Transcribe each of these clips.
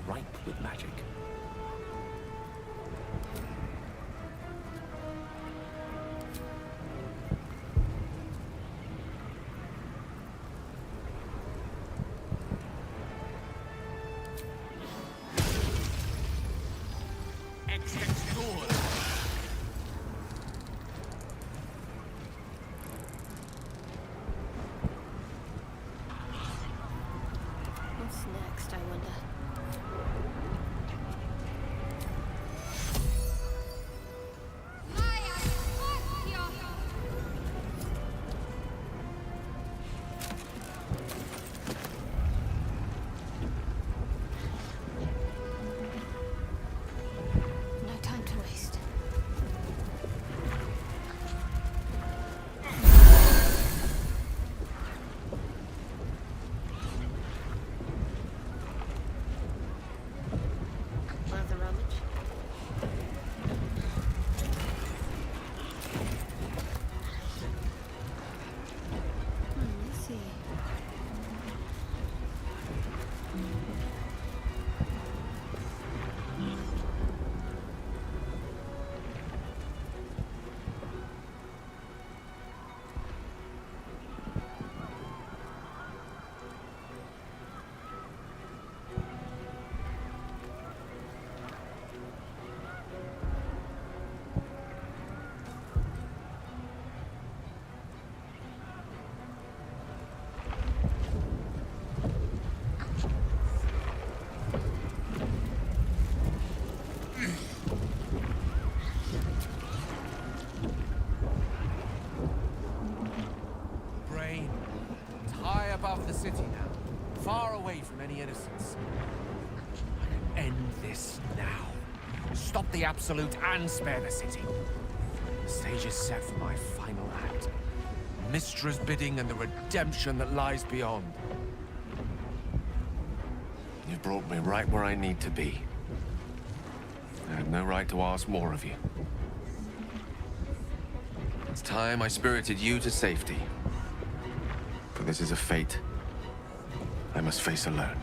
ripe with magic. What's next, I wonder? No time to waste. Rather rummage. Let's see. Brain, it's high above the city now, far away from any innocence. I can end this now. Stop the Absolute and spare the city. The stage is set for my final act. Mystra's bidding and the redemption that lies beyond. You brought me right where I need to be. I had no right to ask more of you. It's time I spirited you to safety. For this is a fate I must face alone.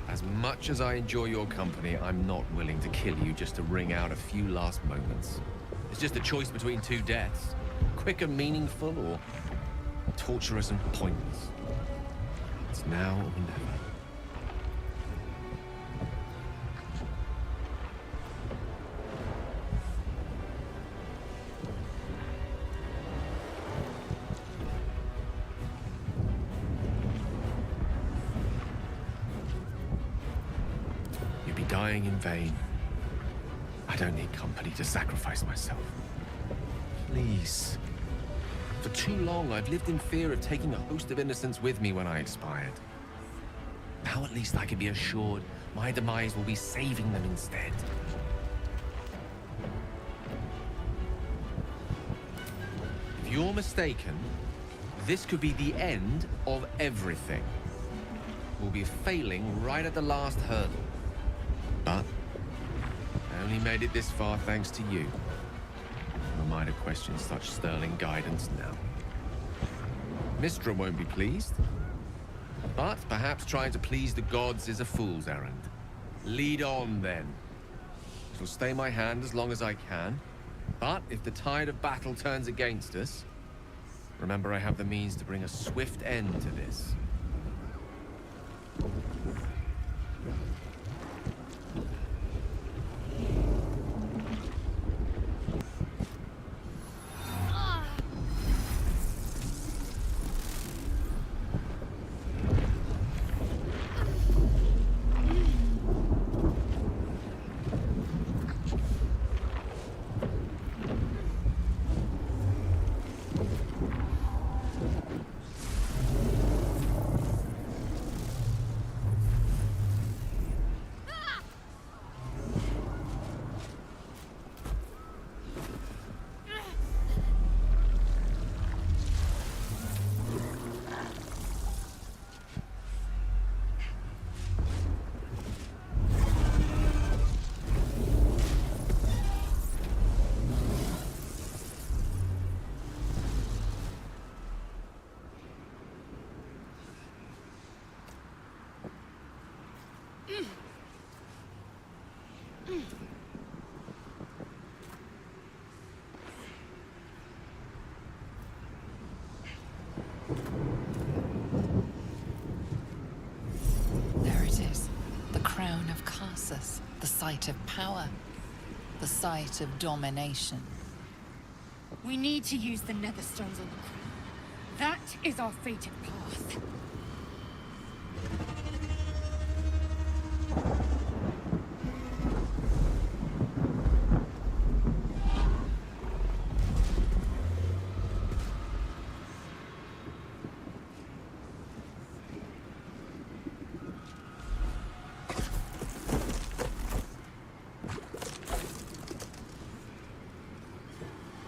As much as I enjoy your company, I'm not willing to kill you just to wring out a few last moments. It's just a choice between two deaths. Quick and meaningful, or torturous and pointless. It's now or never. Dying in vain. I don't need company to sacrifice myself. Please. For too long, I've lived in fear of taking a host of innocents with me when I expired. Now at least I can be assured my demise will be saving them instead. If you're mistaken, this could be the end of everything. We'll be failing right at the last hurdle. But I only made it this far thanks to you. I might have questioned such sterling guidance now. Mystra won't be pleased. But perhaps trying to please the gods is a fool's errand. Lead on, then. It'll stay my hand as long as I can. But if the tide of battle turns against us, remember I have the means to bring a swift end to this. The site of power. The site of domination. We need to use the netherstones on the crown. That is our fated path.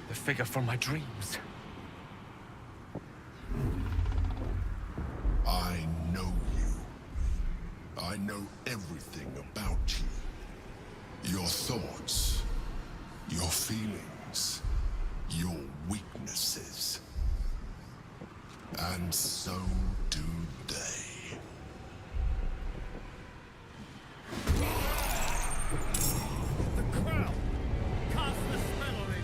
The figure from my dreams. I know you. I know everything about you. Your thoughts, your feelings, your weaknesses. And so do they. The crown! Cast the spell on it!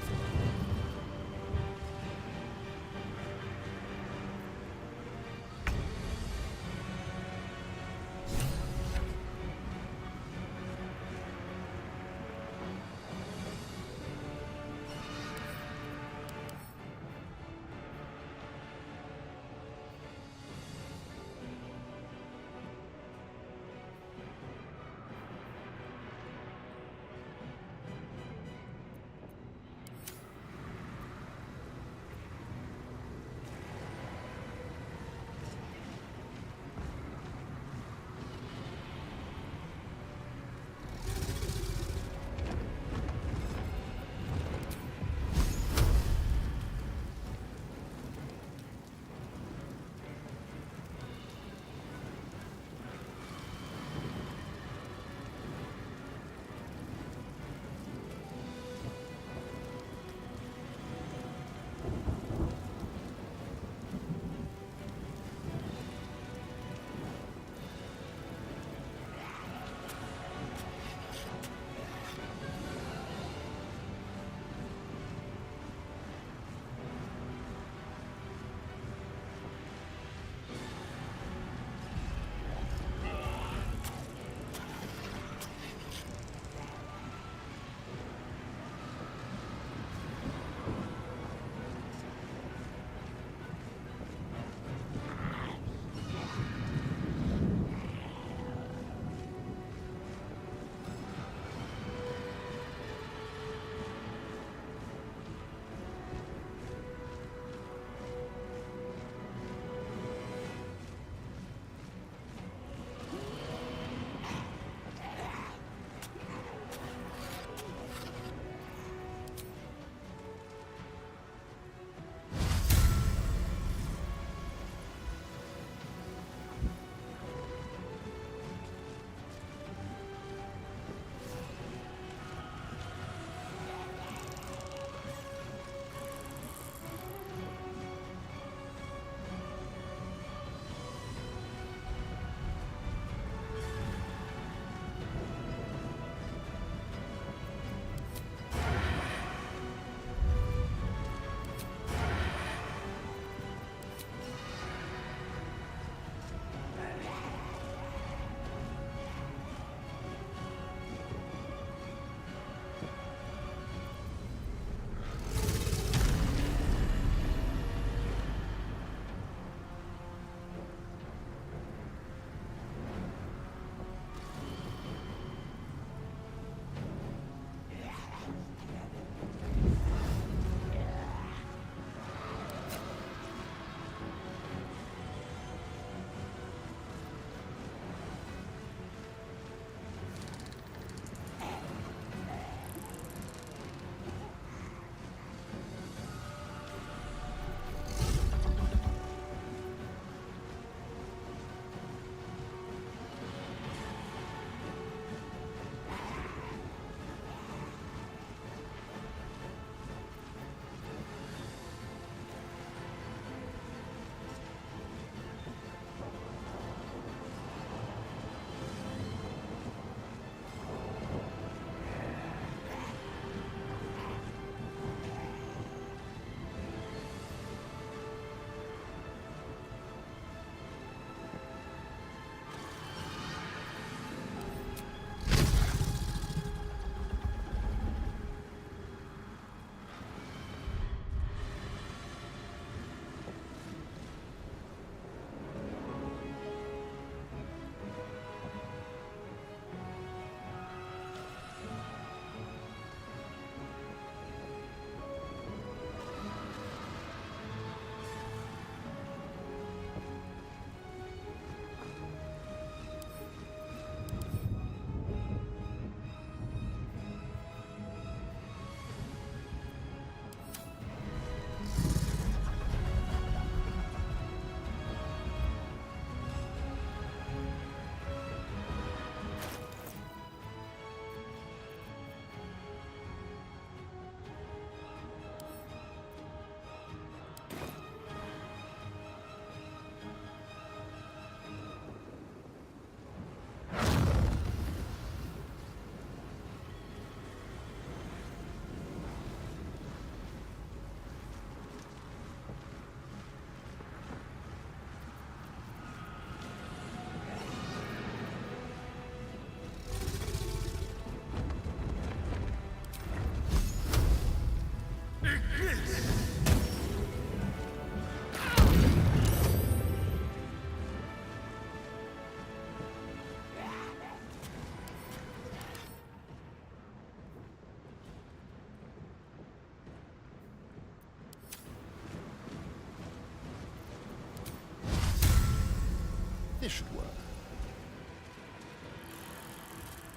This should work.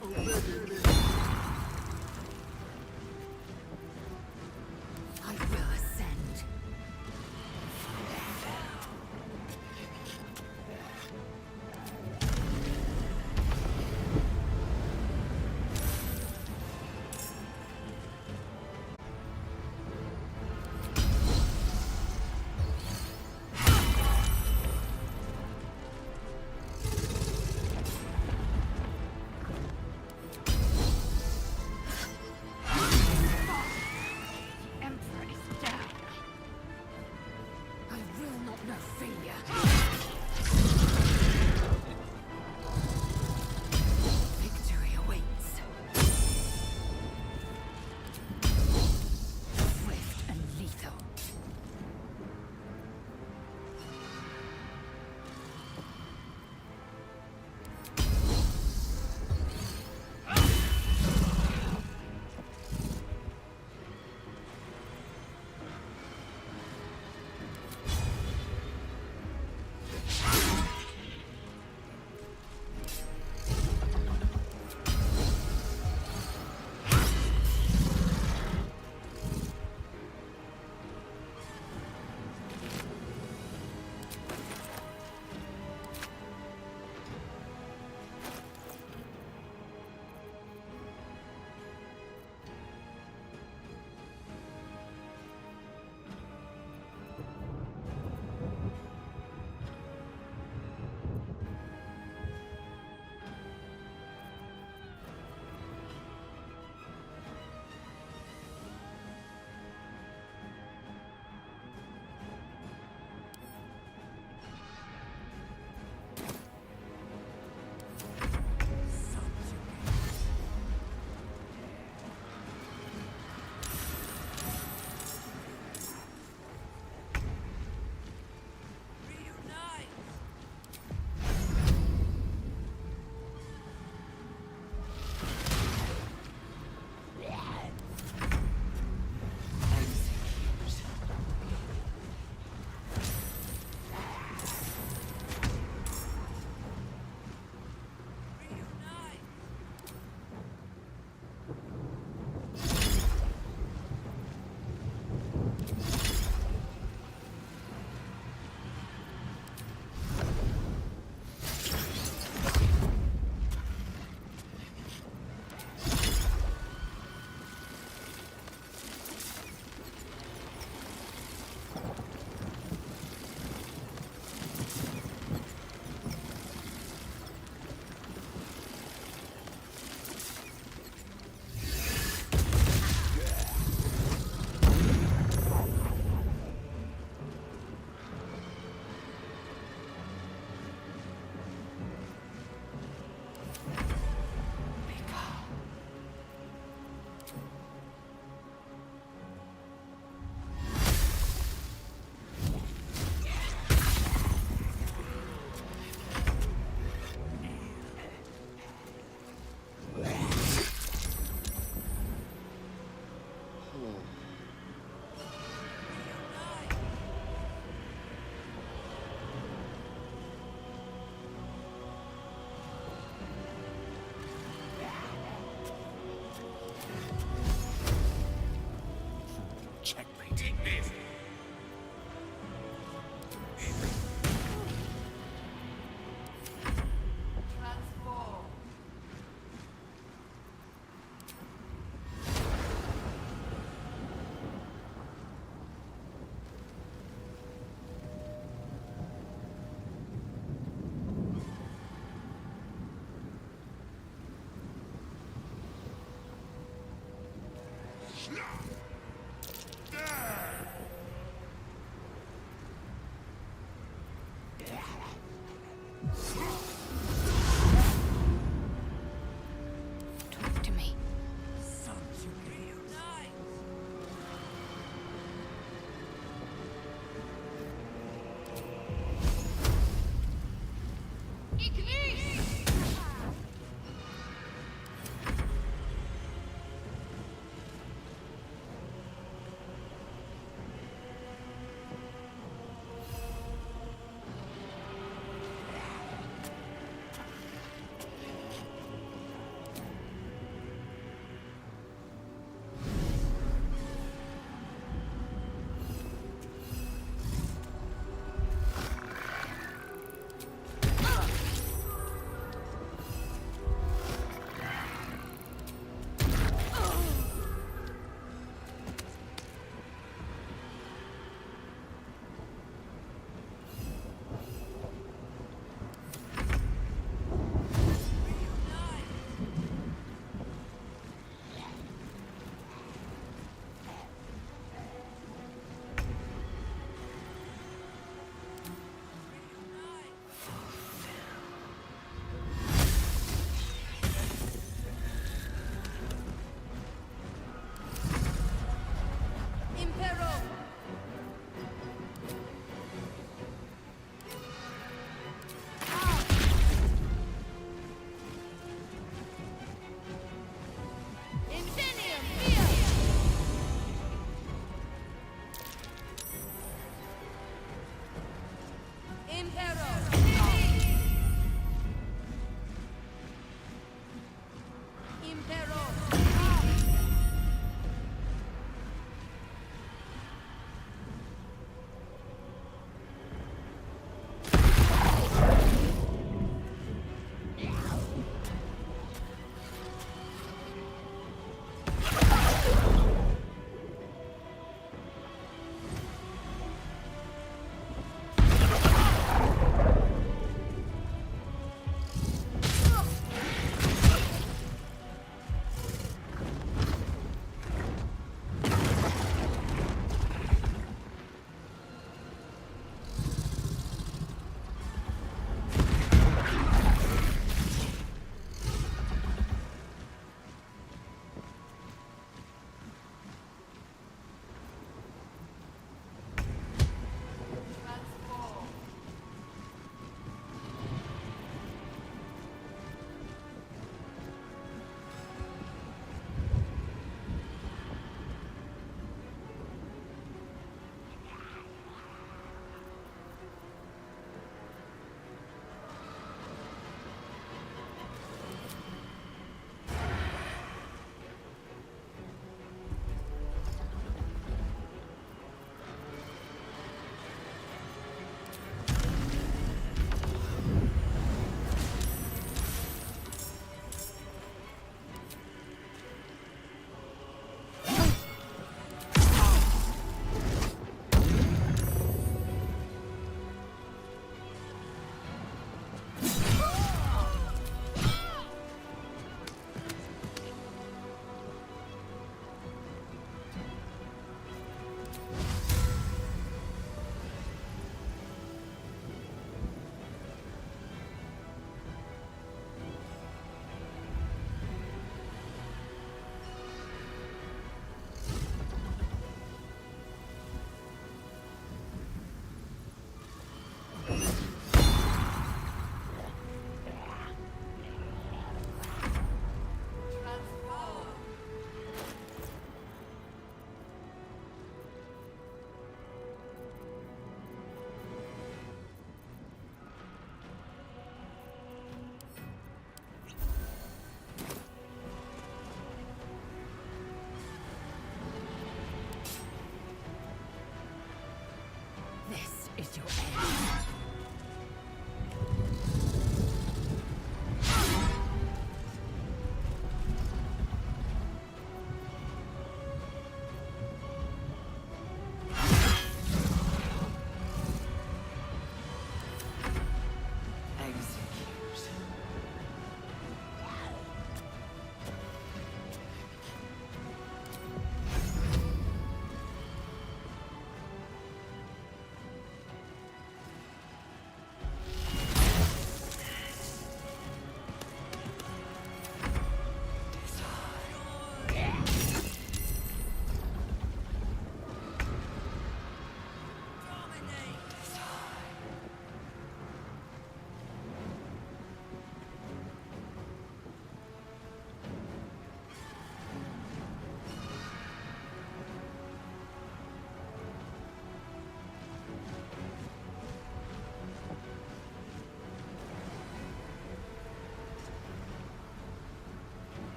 I will ascend. The Emperor is down. I will not know failure. Victory awaits. Swift and lethal.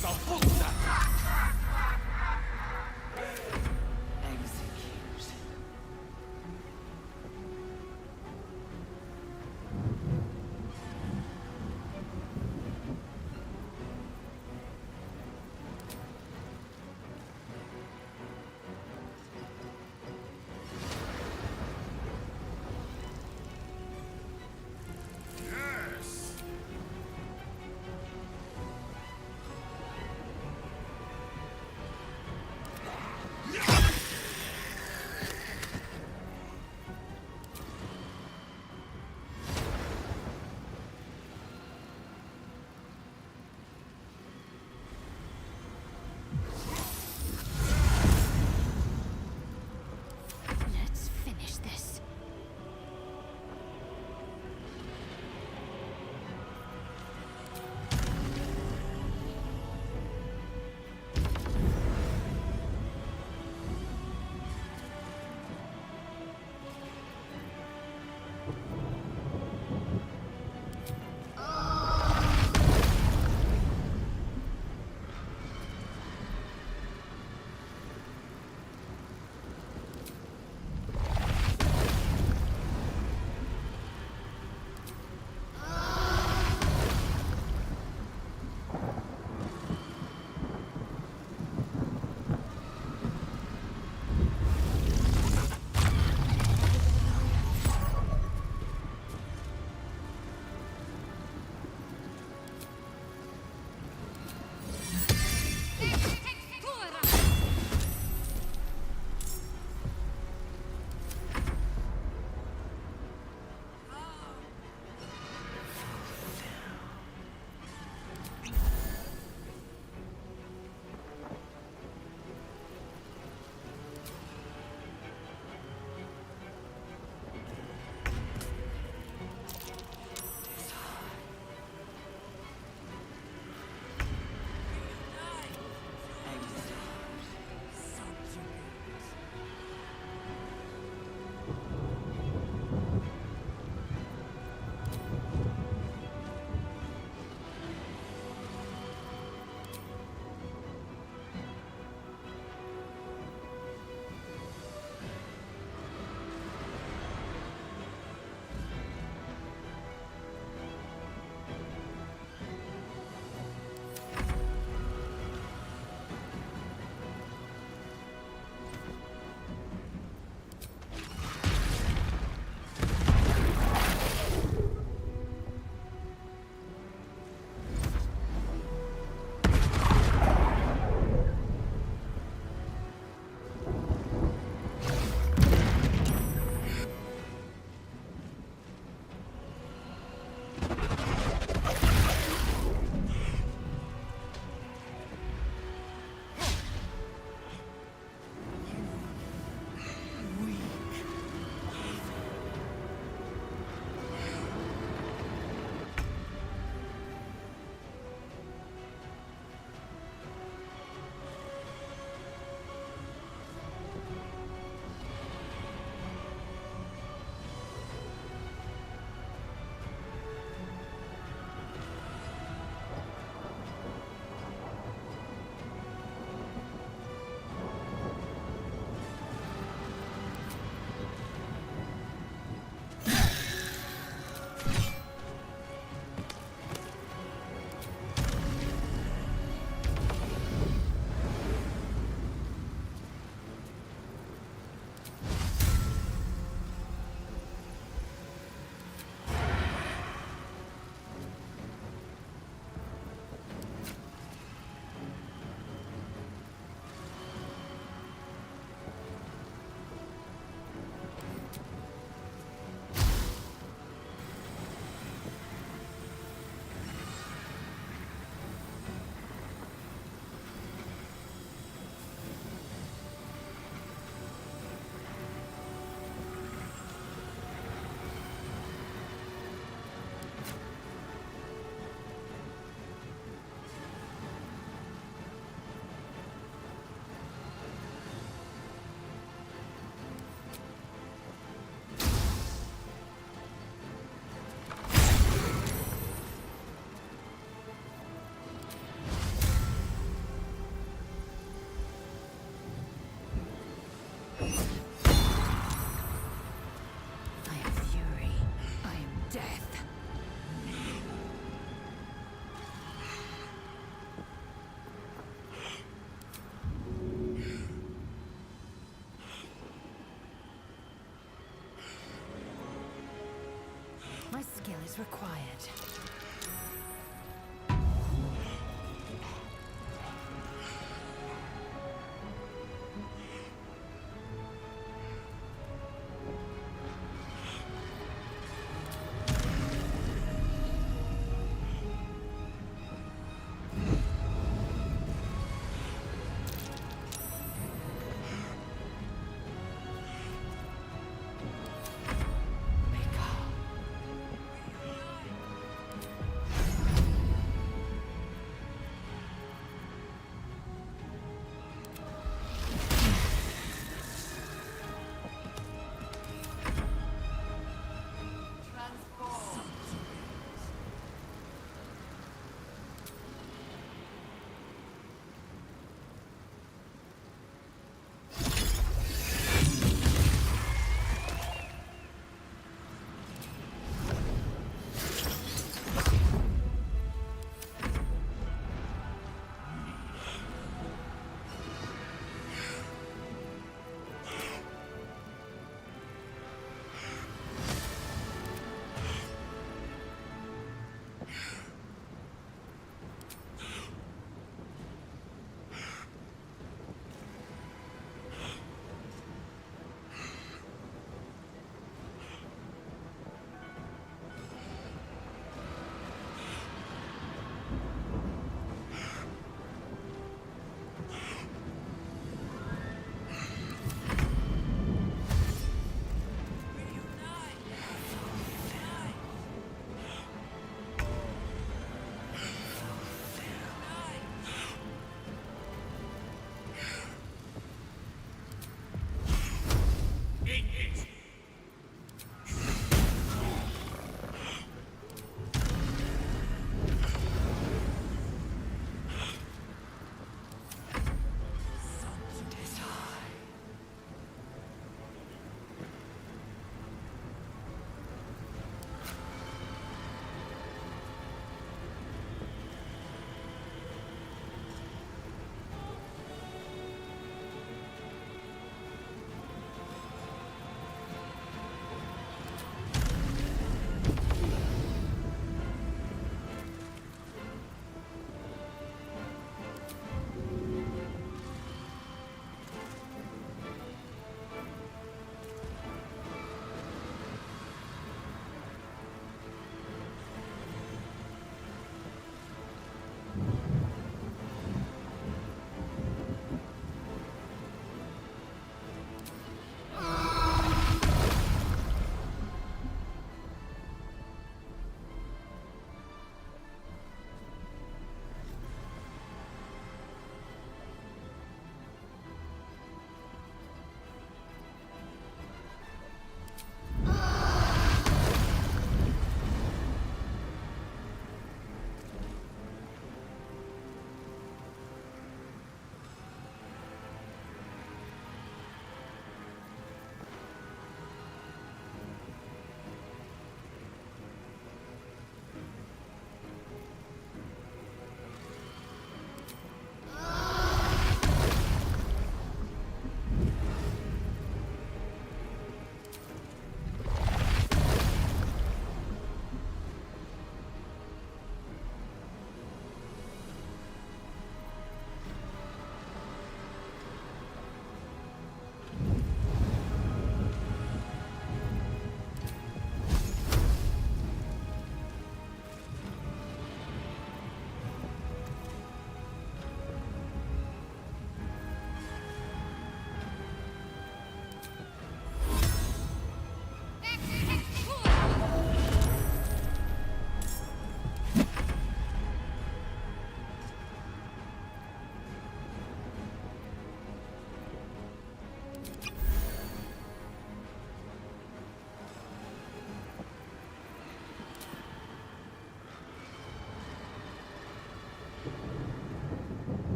Nossa puta! Execute. Yes! skill is required.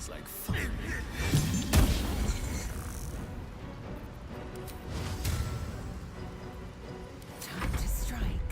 Sounds like fun. Time to strike.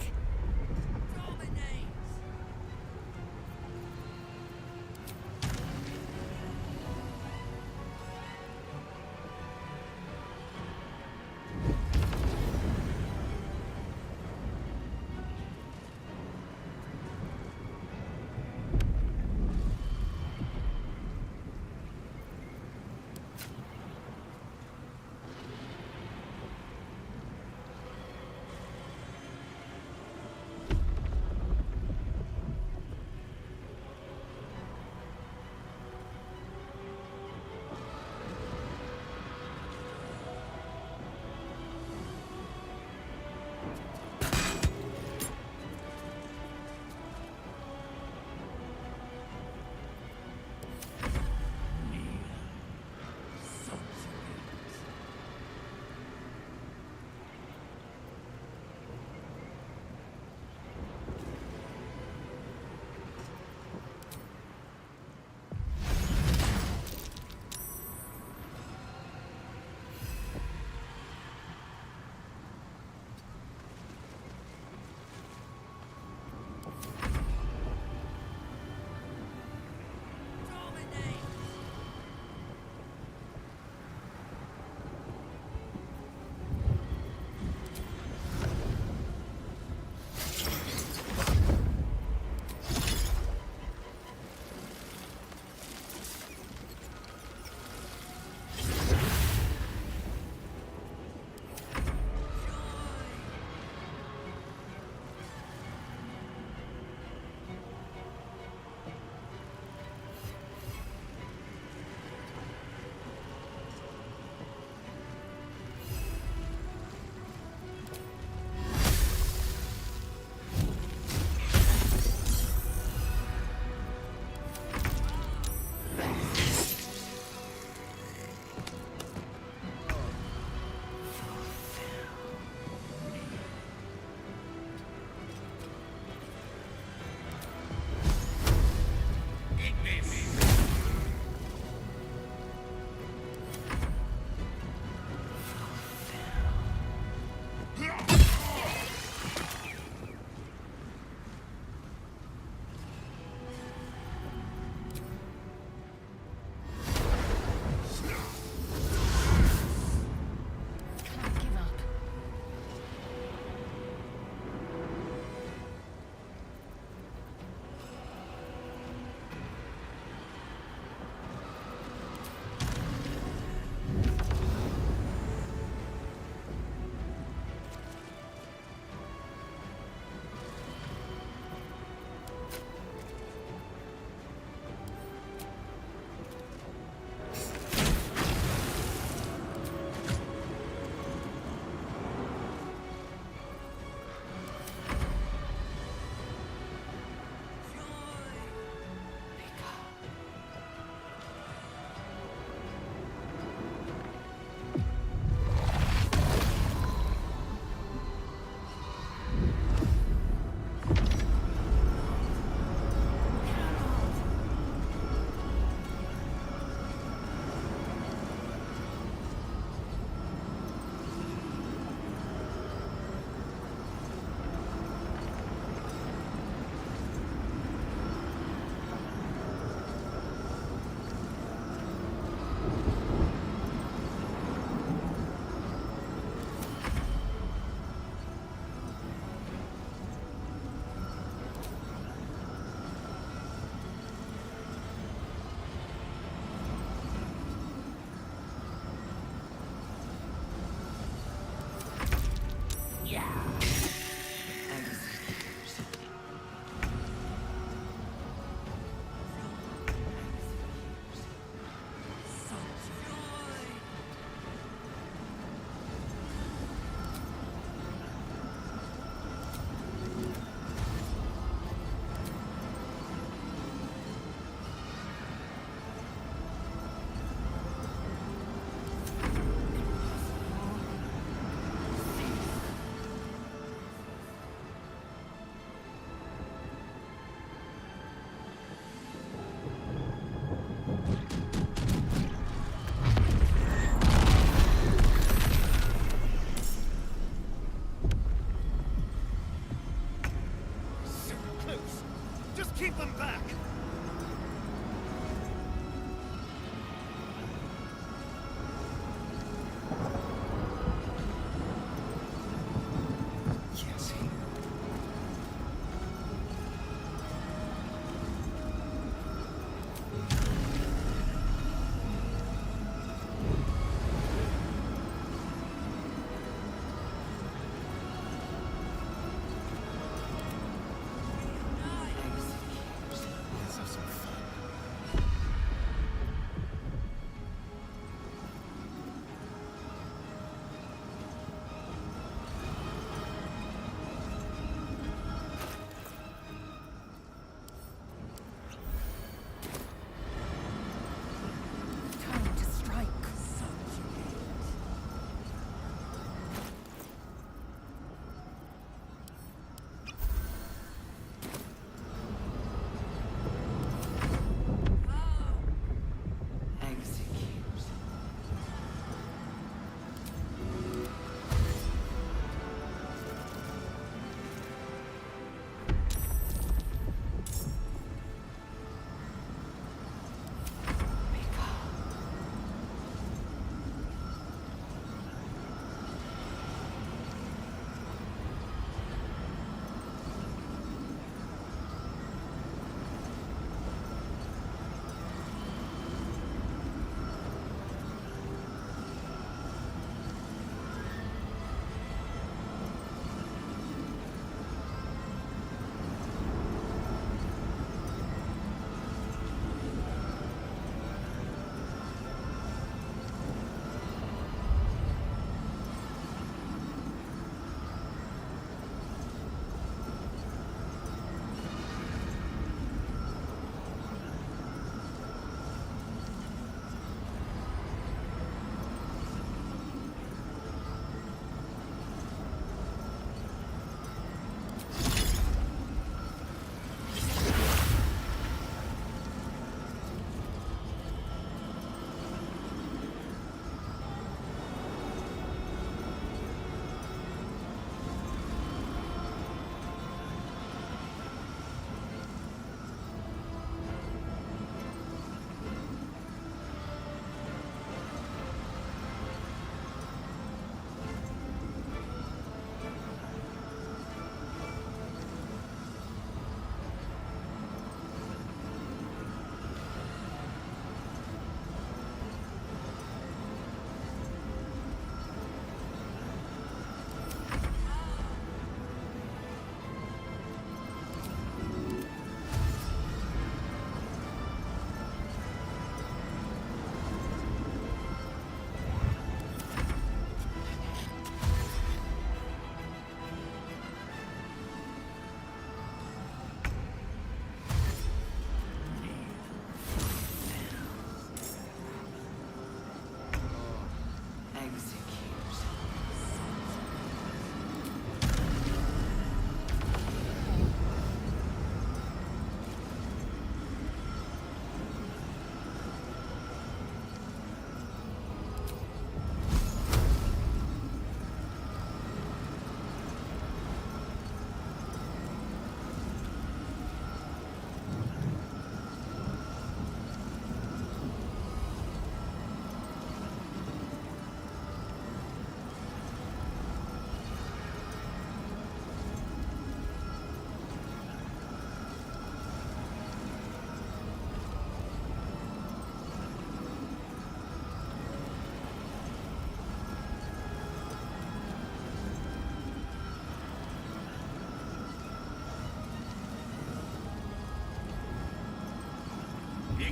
My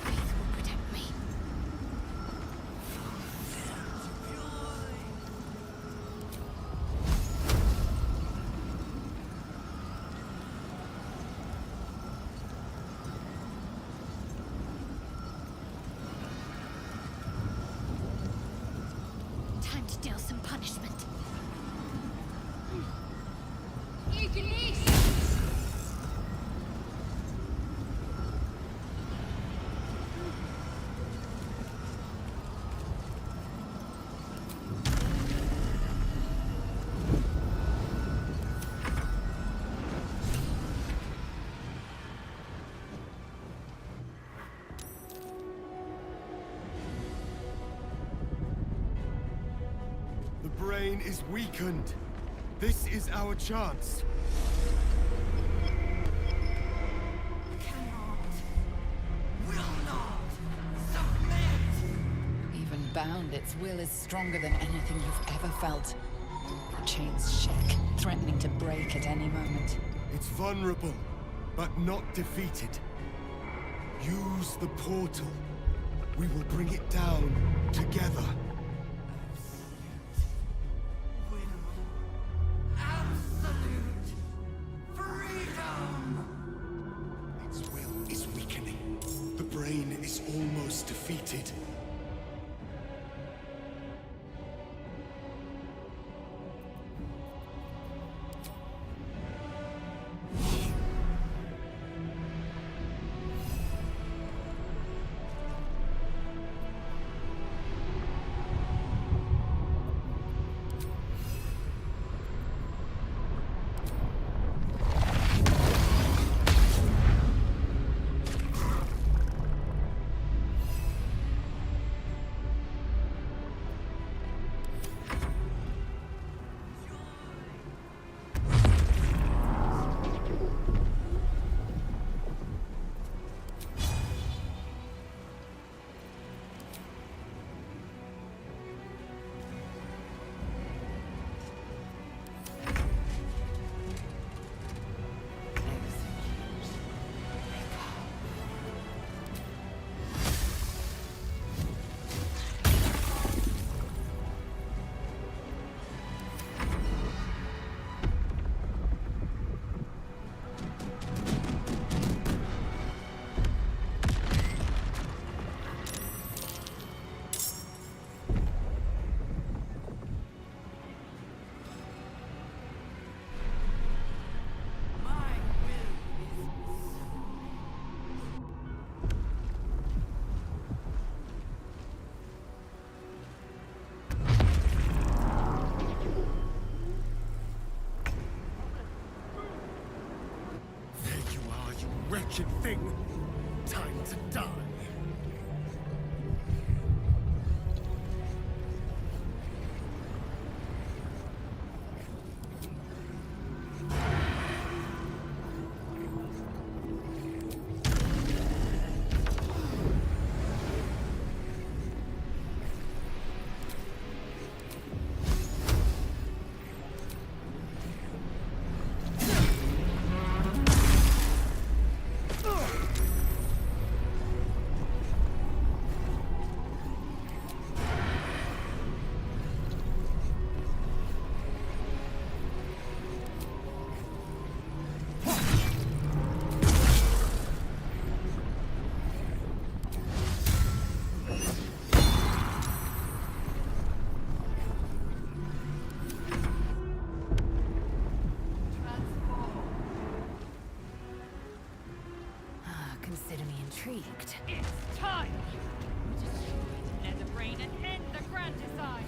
faith will protect me. Time to deal some punishment. The brain is weakened. This is our chance. Even bound, its will is stronger than anything you've ever felt. The chains shake, threatening to break at any moment. It's vulnerable, but not defeated. Use the portal. We will bring it down together. Its will is weakening. The brain is almost defeated. Wretched thing! Time to die! Consider me intrigued. It's time! Destroy the nether brain and end the grand design!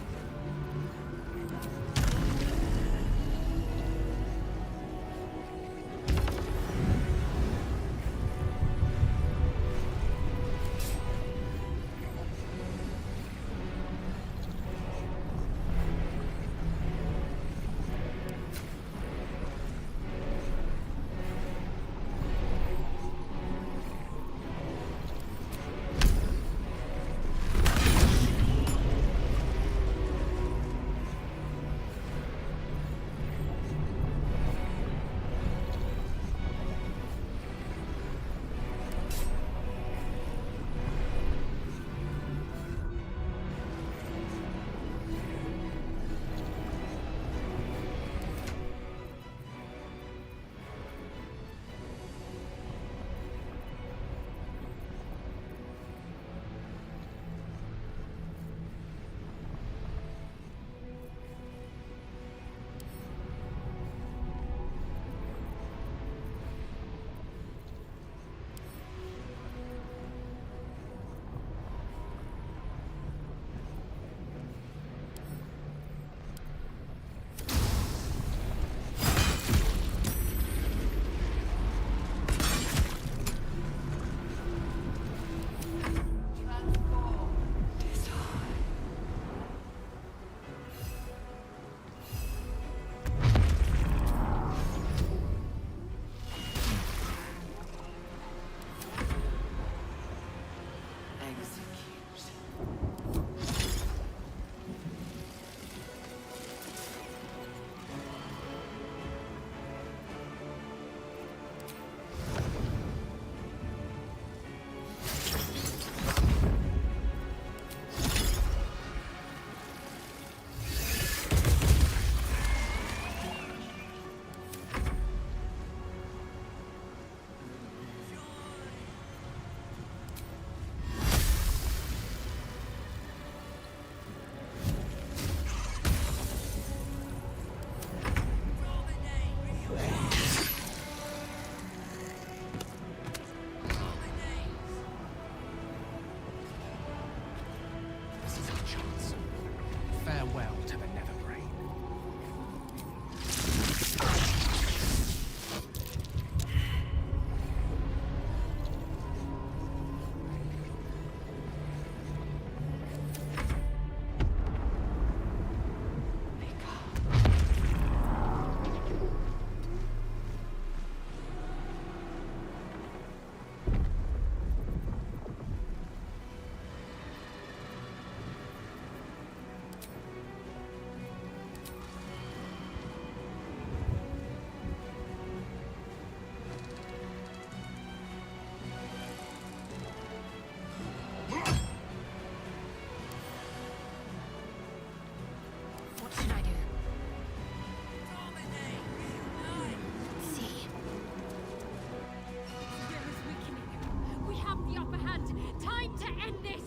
Time to end this!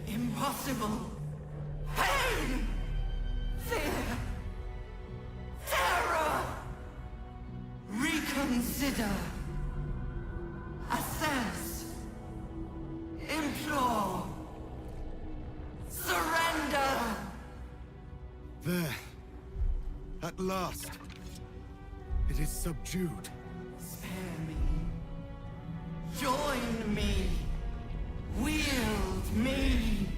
Impossible. Pain! Fear! Terror! Reconsider. Assess. Implore. Surrender! There. At last. It is subdued. Spare me. Join me. Wield me.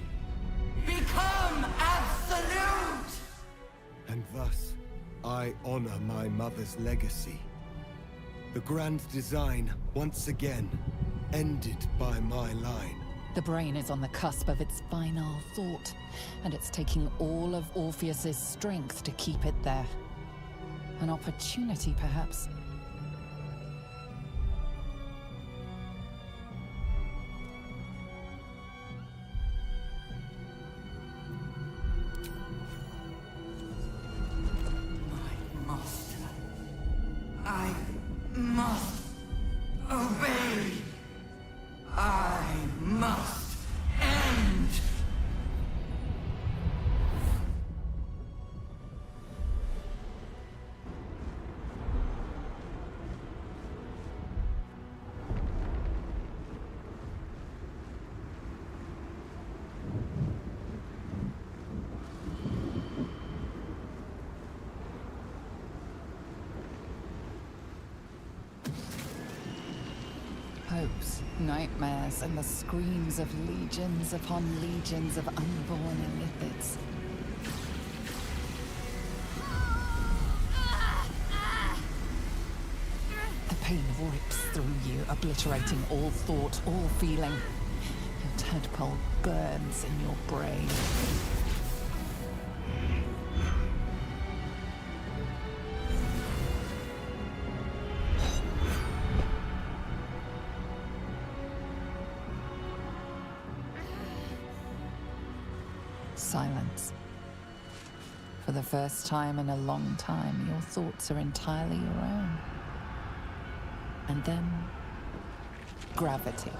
Become absolute! And thus, I honor my mother's legacy. The grand design, once again, ended by my line. The brain is on the cusp of its final thought, and it's taking all of Orpheus's strength to keep it there. An opportunity, perhaps. My master. I must obey. I must end. Hopes, nightmares, and the screams of legions upon legions of unborn illithids. The pain rips through you, obliterating all thought, all feeling. Your tadpole burns in your brain. Silence. For the first time in a long time, your thoughts are entirely your own. And then, gravity.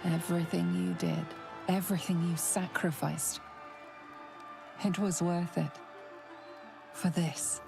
Everything you did, everything you sacrificed, it was worth it. For this.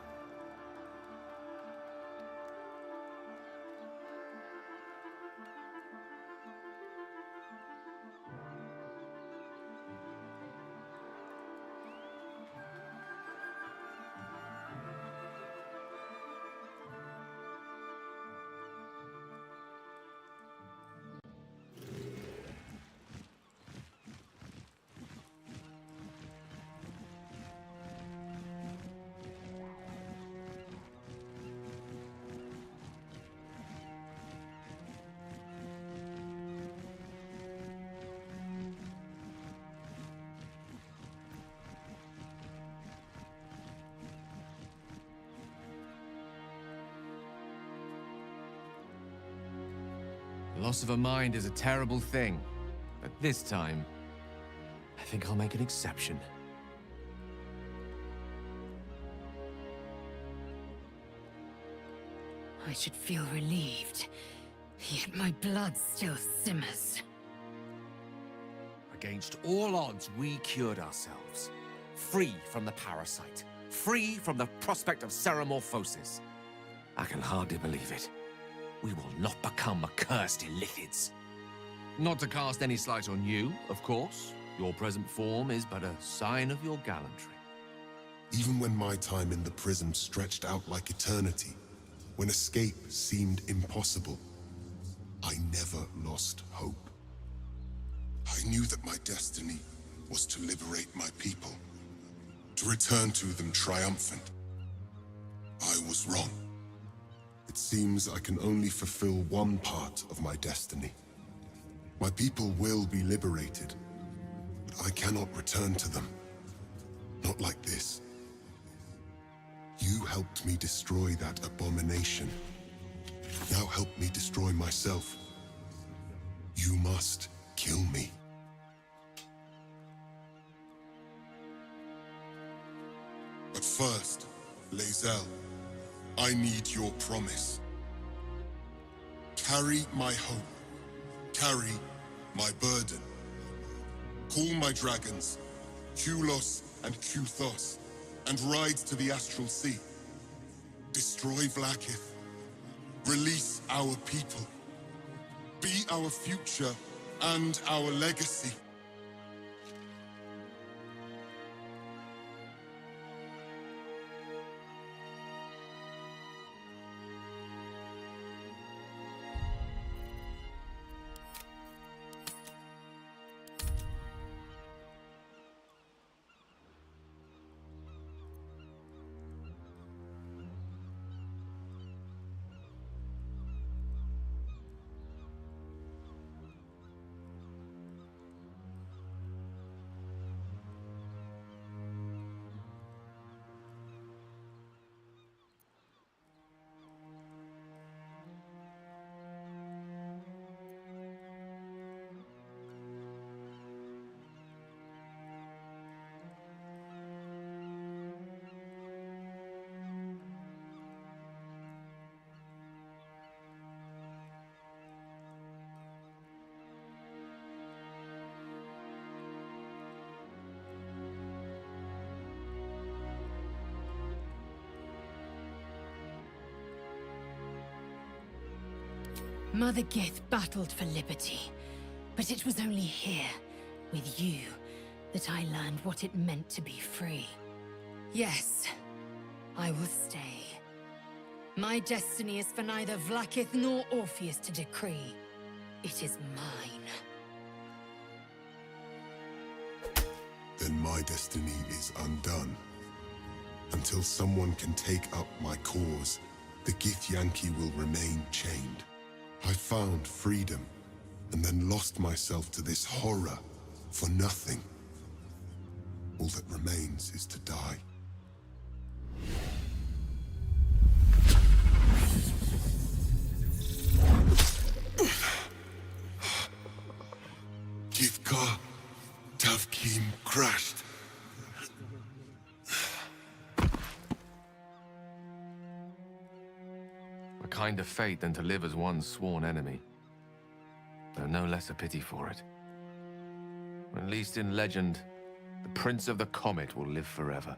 Loss of a mind is a terrible thing, but this time, I think I'll make an exception. I should feel relieved, yet my blood still simmers. Against all odds, we cured ourselves. Free from the parasite. Free from the prospect of seromorphosis. I can hardly believe it. We will not become accursed Illithids. Not to cast any slight on you, of course. Your present form is but a sign of your gallantry. Even when my time in the prison stretched out like eternity, when escape seemed impossible, I never lost hope. I knew that my destiny was to liberate my people, to return to them triumphant. I was wrong. It seems I can only fulfill one part of my destiny. My people will be liberated, but I cannot return to them. Not like this. You helped me destroy that abomination. Now help me destroy myself. You must kill me. But first, Lae'zel, I need your promise. Carry my hope. Carry my burden. Call my dragons, Kulos and Kuthos, and ride to the Astral Sea. Destroy Vlaakith. Release our people. Be our future and our legacy. Mother Gith battled for liberty, but it was only here, with you, that I learned what it meant to be free. Yes, I will stay. My destiny is for neither Vlaakith nor Orpheus to decree. It is mine. Then my destiny is undone. Until someone can take up my cause, the Githyanki will remain chained. I found freedom, and then lost myself to this horror for nothing. All that remains is to die. Githka Tavkim crashed. A kinder fate than to live as one's sworn enemy. though no less a pity for it. At least in legend, the Prince of the Comet will live forever.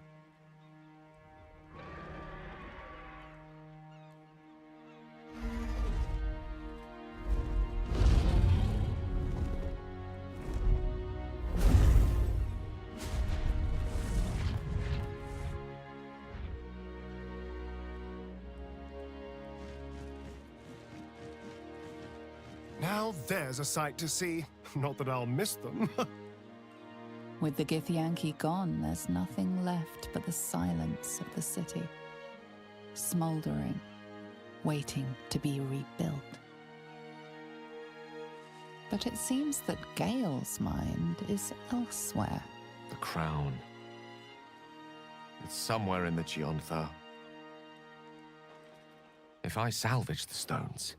Now there's a sight to see. Not that I'll miss them. With the Githyanki gone, there's nothing left but the silence of the city, smoldering, waiting to be rebuilt. But it seems that Gale's mind is elsewhere. The crown. It's somewhere in the Giontha. If I salvage the stones,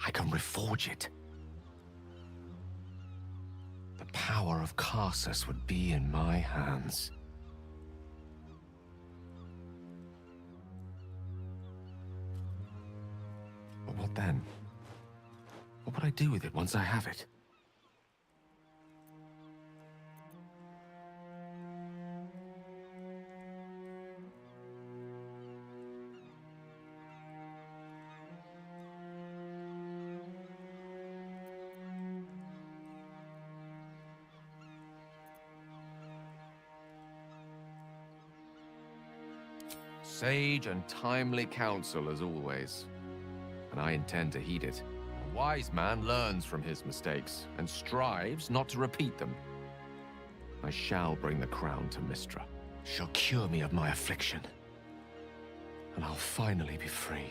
I can reforge it. The power of Karsus would be in my hands. But what then? What would I do with it once I have it? Sage and timely counsel as always, and I intend to heed it. A wise man learns from his mistakes and strives not to repeat them. I shall bring the crown to Mystra. She'll cure me of my affliction, and I'll finally be free.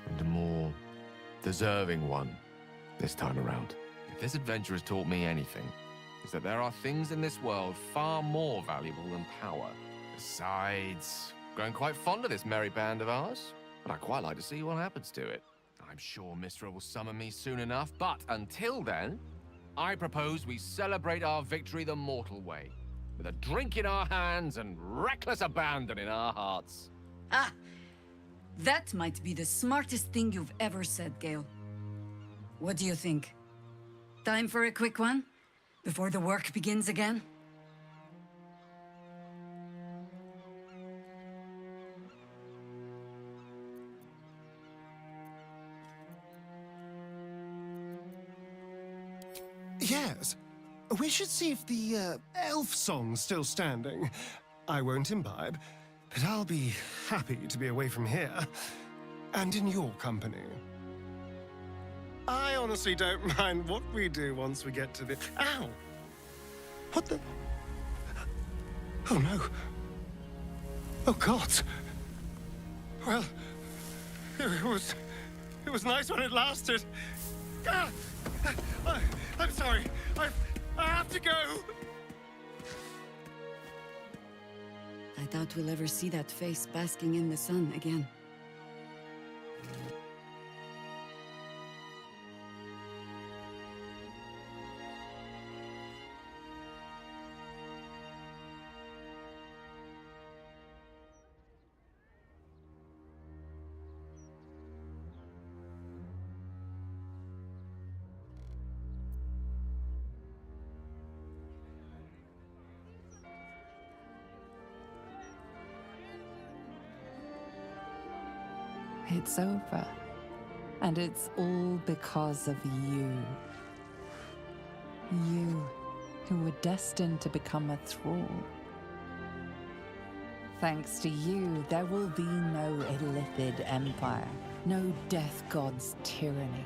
And a more deserving one this time around. If this adventure has taught me anything, it's that there are things in this world far more valuable than power. Besides, growing quite fond of this merry band of ours, but I'd quite like to see what happens to it. I'm sure Mystra will summon me soon enough, but until then, I propose we celebrate our victory the mortal way, with a drink in our hands and reckless abandon in our hearts. Ah! That might be the smartest thing you've ever said, Gale. What do you think? Time for a quick one? Before the work begins again? Yes. We should see if the elf song's still standing. I won't imbibe, but I'll be happy to be away from here, and in your company. I honestly don't mind what we do once we get to the... Ow! What the... Oh no. Oh God. Well, it was nice when it lasted. Ah! I'm sorry. I have to go. I doubt we'll ever see that face basking in the sun again. It's over. And it's all because of you. You, who were destined to become a thrall. Thanks to you, there will be no Illithid empire, no death god's tyranny.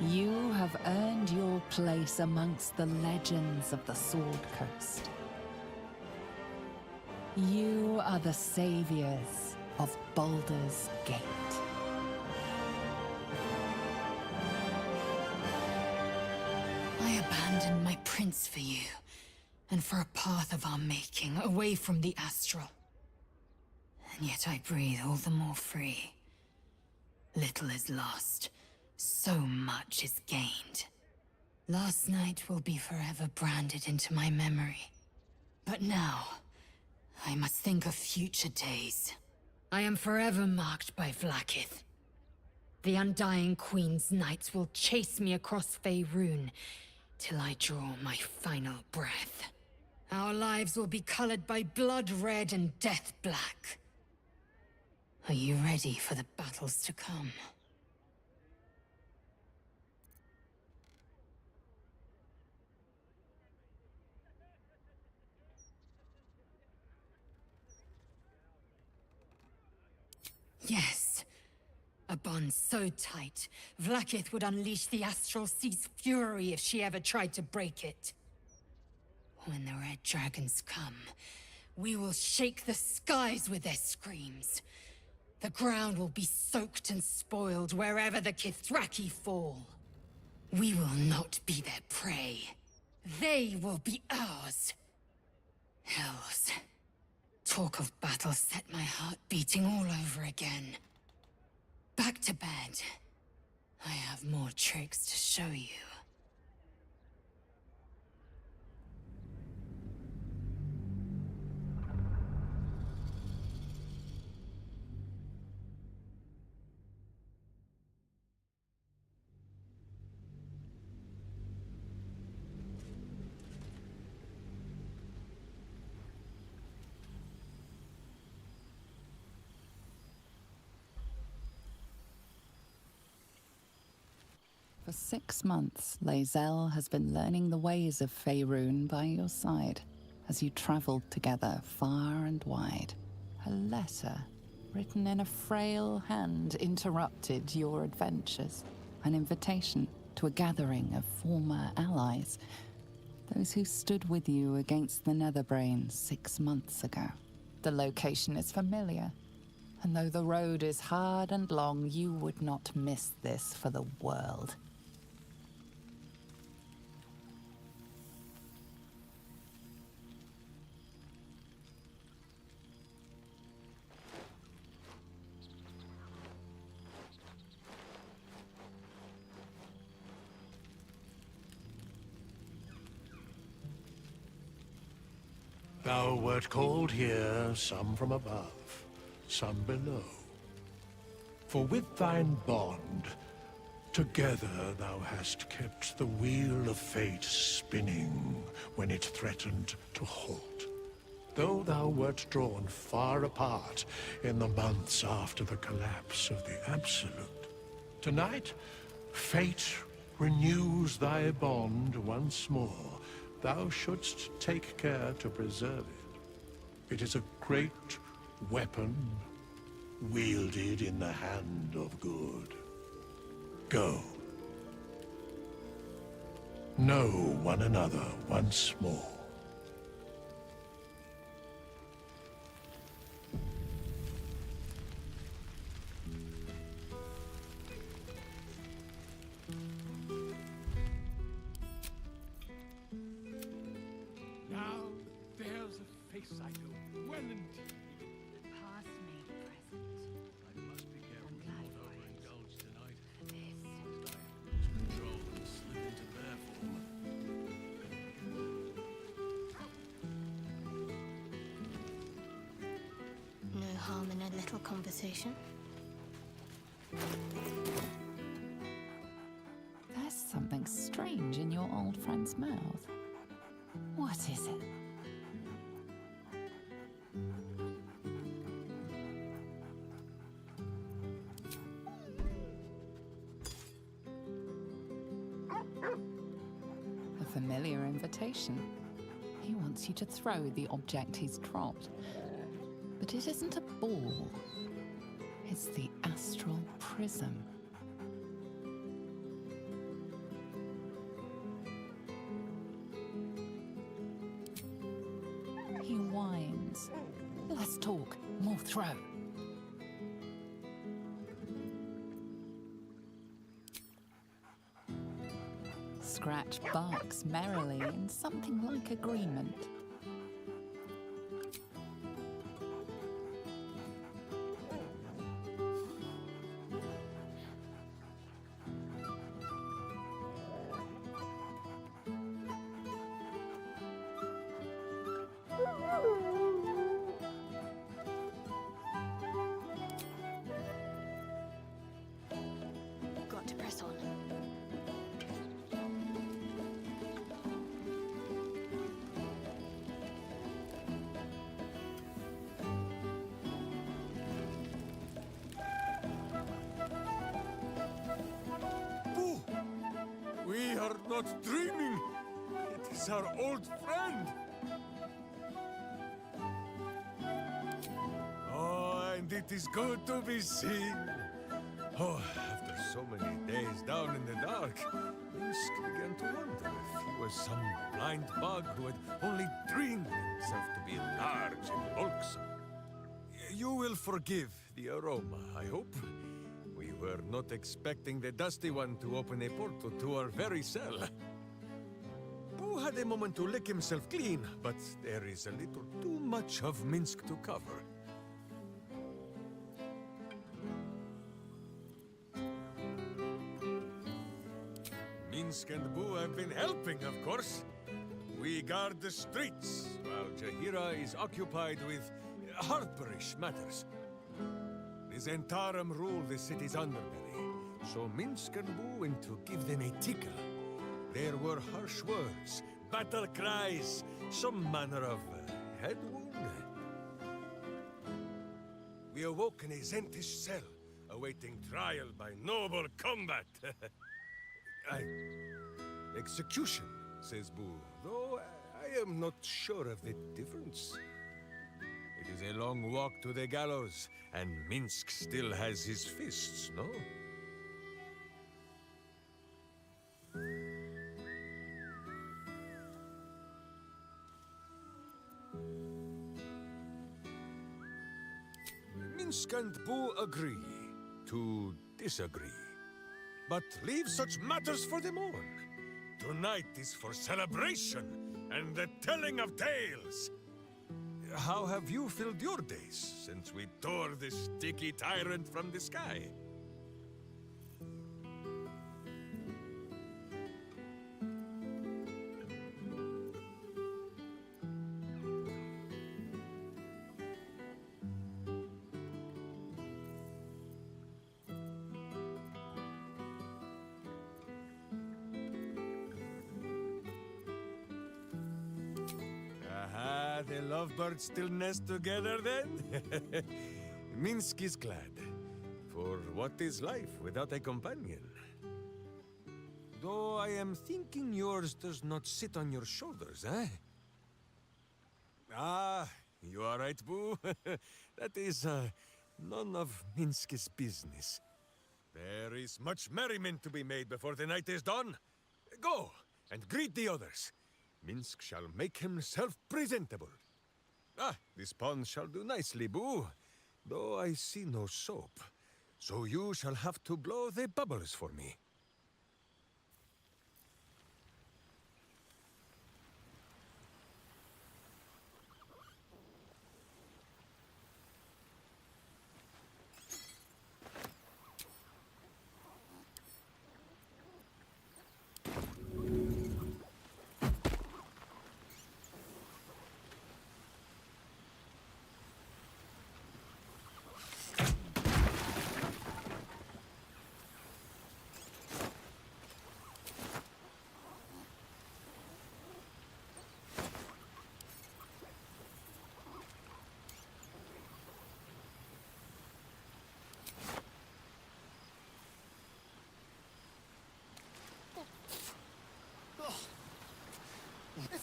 You have earned your place amongst the legends of the Sword Coast. You are the saviors of Baldur's Gate. I abandoned my prince for you, and for a path of our making, away from the astral. And yet I breathe all the more free. Little is lost, so much is gained. Last night will be forever branded into my memory. But now, I must think of future days. I am forever marked by Vlaakith. The Undying Queen's knights will chase me across Faerun till I draw my final breath. Our lives will be colored by blood red and death black. Are you ready for the battles to come? Yes. A bond so tight, Vlaakith would unleash the Astral Sea's fury if she ever tried to break it. When the Red Dragons come, we will shake the skies with their screams. The ground will be soaked and spoiled wherever the Kithraki fall. We will not be their prey. They will be ours. Hells. Talk of battle set my heart beating all over again. Back to bed. I have more tricks to show you. For 6 months, Lae'zel has been learning the ways of Faerun by your side as you traveled together far and wide. A letter, written in a frail hand, interrupted your adventures. An invitation to a gathering of former allies, those who stood with you against the Netherbrains 6 months ago. The location is familiar, and though the road is hard and long, you would not miss this for the world. Thou wert called here, some from above, some below. For with thine bond, together thou hast kept the wheel of fate spinning when it threatened to halt. Though thou wert drawn far apart in the months after the collapse of the Absolute, tonight, fate renews thy bond once more. Thou shouldst take care to preserve it. It is a great weapon, wielded in the hand of good. Go. Know one another once more. I know well indeed. Past made present. I must be careful glad not for it. overindulge tonight. This. Lest I lose control and slip into their form. No harm in a little conversation. There's something strange in your old friend's mouth. What is it? A familiar invitation. He wants you to throw the object he's dropped. But it isn't a ball. It's the astral prism. He whines. Less talk, more throw. Scratch barks merrily in something like agreement. to press on. Boo! We are not dreaming! It is our old friend! Oh, and it is good to be seen. Oh, after so many days down in the dark, Minsk began to wonder if he was some blind bug who had only dreamed himself to be large and bulksome. You will forgive the aroma, I hope. We were not expecting the Dusty One to open a portal to our very cell. Boo had a moment to lick himself clean, but there is a little too much of Minsk to cover. Minsk and Boo have been helping, of course. We guard the streets, while Jaheira is occupied with harperish matters. The Zentarum rule the city's underbelly, so Minsk and Boo went to give them a tickle. There were harsh words, battle cries, some manner of head wound. We awoke in a Zentish cell, awaiting trial by noble combat. Execution, says Boo, though I am not sure of the difference. It is a long walk to the gallows, and Minsk still has his fists, no? Minsk and Boo agree to disagree. But leave such matters for the morn. Tonight is for celebration and the telling of tales. How have you filled your days since we tore this sticky tyrant from the sky? The lovebirds still nest together then? Minsk is glad. For what is life without a companion? Though I am thinking yours does not sit on your shoulders, eh? Ah, you are right, Boo. That is none of Minsk's business. There is much merriment to be made before the night is done. Go and greet the others. Minsk shall make himself presentable. Ah, this pond shall do nicely, Boo. Though I see no soap. So you shall have to blow the bubbles for me.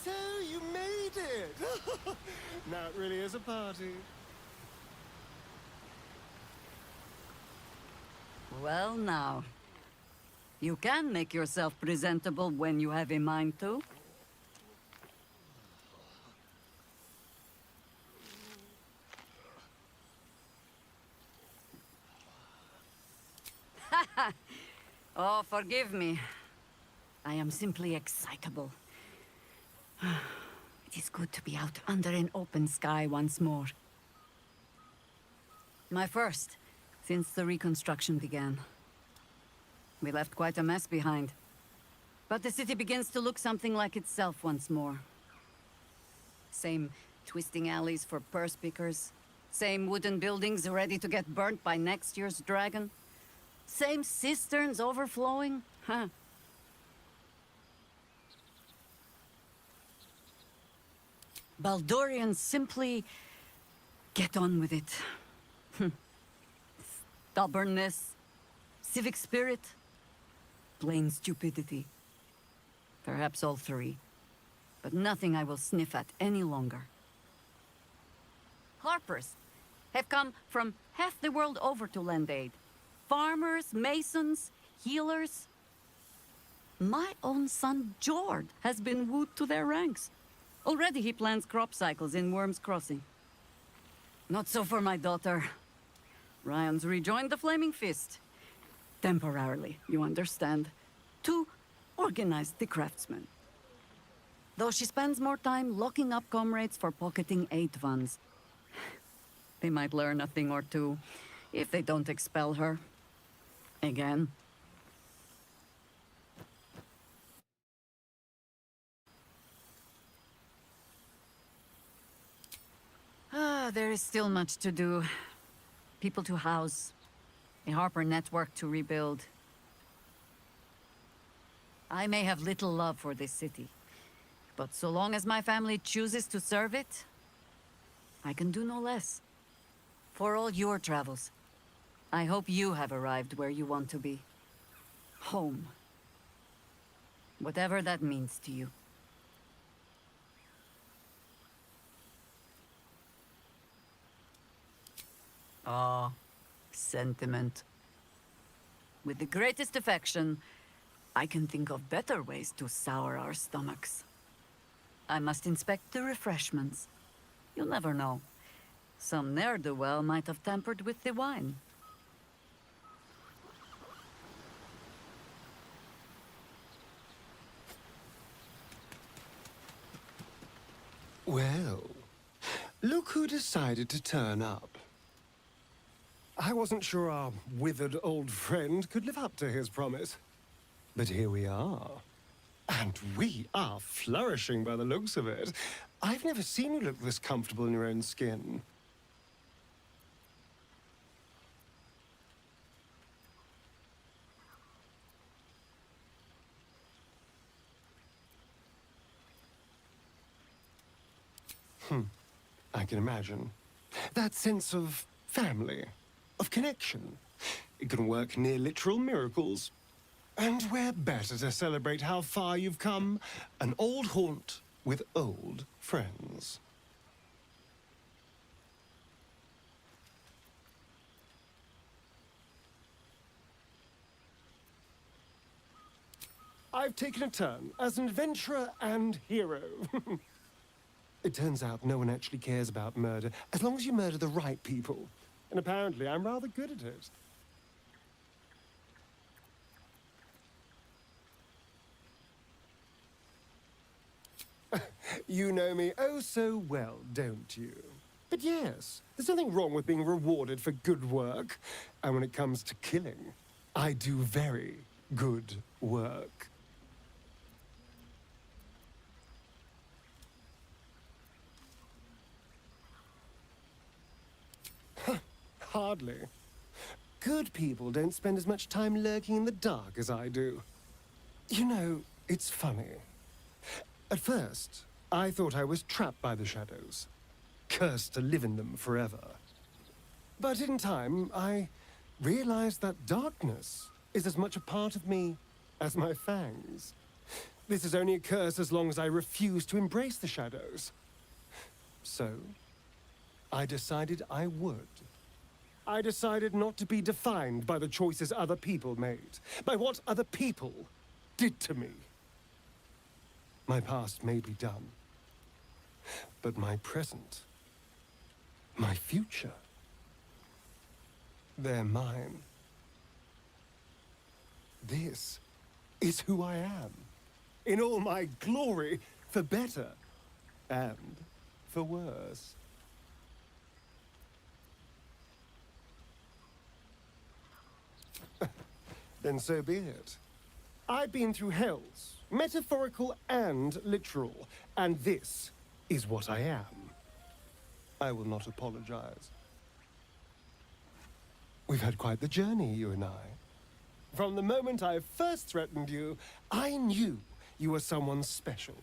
So you made it! Now it really is a party. Well now. You can make yourself presentable when you have a mind to. Oh, forgive me. I am simply excitable. It is good to be out under an open sky once more. My first, since the reconstruction began. We left quite a mess behind. But the city begins to look something like itself once more. Same twisting alleys for purse pickers. Same wooden buildings ready to get burnt by next year's dragon. Same cisterns overflowing? Huh. Baldurians simply get on with it. Stubbornness, civic spirit, plain stupidity. Perhaps all three, but nothing I will sniff at any longer. Harpers have come from half the world over to lend aid. Farmers, masons, healers. My own son, Jord, has been wooed to their ranks. Already he plans crop cycles in Worm's Crossing. Not so for my daughter. Ryan's rejoined the Flaming Fist. Temporarily, you understand. To organize the craftsmen. Though she spends more time locking up comrades for pocketing aid funds. They might learn a thing or two, if they don't expel her. Again. There is still much to do. People to house. A Harper network to rebuild. I may have little love for this city, but so long as my family chooses to serve it, I can do no less. For all your travels, I hope you have arrived where you want to be. Home. Whatever that means to you. Ah, sentiment. With the greatest affection, I can think of better ways to sour our stomachs. I must inspect the refreshments. You'll never know. Some ne'er-do-well might have tampered with the wine. Well, look who decided to turn up. I wasn't sure our withered old friend could live up to his promise. But here we are. And we are flourishing by the looks of it. I've never seen you look this comfortable in your own skin. I can imagine. That sense of family, of connection. It can work near literal miracles. And where better to celebrate how far you've come? An old haunt with old friends. I've taken a turn as an adventurer and hero. It turns out no one actually cares about murder, as long as you murder the right people. And apparently I'm rather good at it. You know me oh so well, don't you? But yes, there's nothing wrong with being rewarded for good work. And when it comes to killing, I do very good work. Hardly. Good people don't spend as much time lurking in the dark as I do. You know, it's funny. At first, I thought I was trapped by the shadows, cursed to live in them forever. But in time, I realized that darkness is as much a part of me as my fangs. This is only a curse as long as I refuse to embrace the shadows. So, I decided I would. I decided not to be defined by the choices other people made, by what other people did to me. My past may be done, but my present, my future, they're mine. This is who I am, in all my glory, for better and for worse. Then so be it. I've been through hells, metaphorical and literal, and this is what I am. I will not apologize. We've had quite the journey, you and I. From the moment I first threatened you, I knew you were someone special.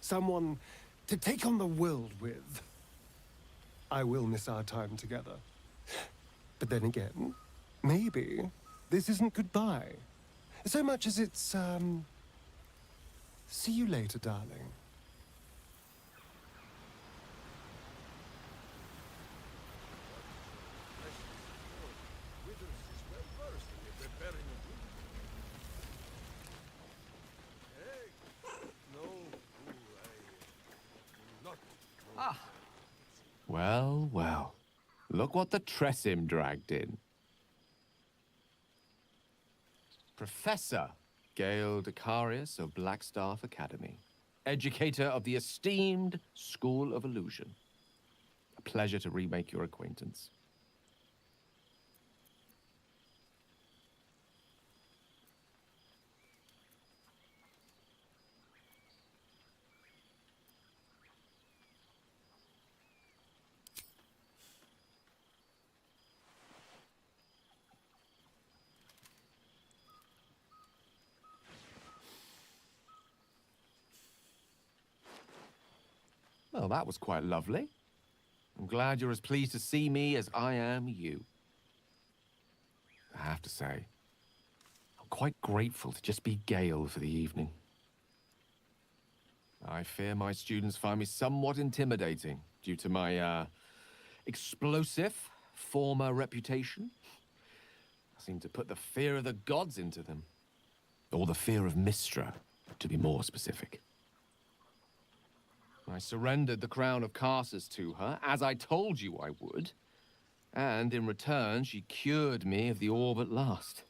Someone to take on the world with. I will miss our time together. But then again, maybe this isn't goodbye. So much as it's, see you later, darling. Well, well. Look what the Tressim dragged in. Professor Gale Decarius of Blackstaff Academy. Educator of the esteemed School of Illusion. A pleasure to remake your acquaintance. Well, that was quite lovely. I'm glad you're as pleased to see me as I am you. I have to say, I'm quite grateful to just be Gale for the evening. I fear my students find me somewhat intimidating due to my, explosive former reputation. I seem to put the fear of the gods into them. Or the fear of Mystra, to be more specific. I surrendered the crown of Carsus to her, as I told you I would. And in return, she cured me of the orb at last.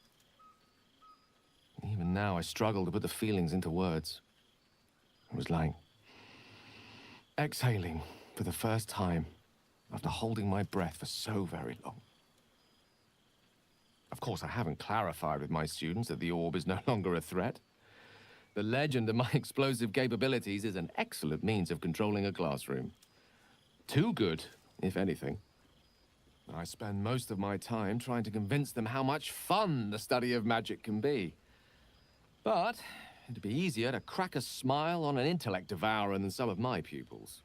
Even now, I struggle to put the feelings into words. It was like exhaling for the first time after holding my breath for so very long. Of course, I haven't clarified with my students that the orb is no longer a threat. The legend of my explosive capabilities is an excellent means of controlling a classroom. Too good, if anything. I spend most of my time trying to convince them how much fun the study of magic can be. But it'd be easier to crack a smile on an intellect devourer than some of my pupils.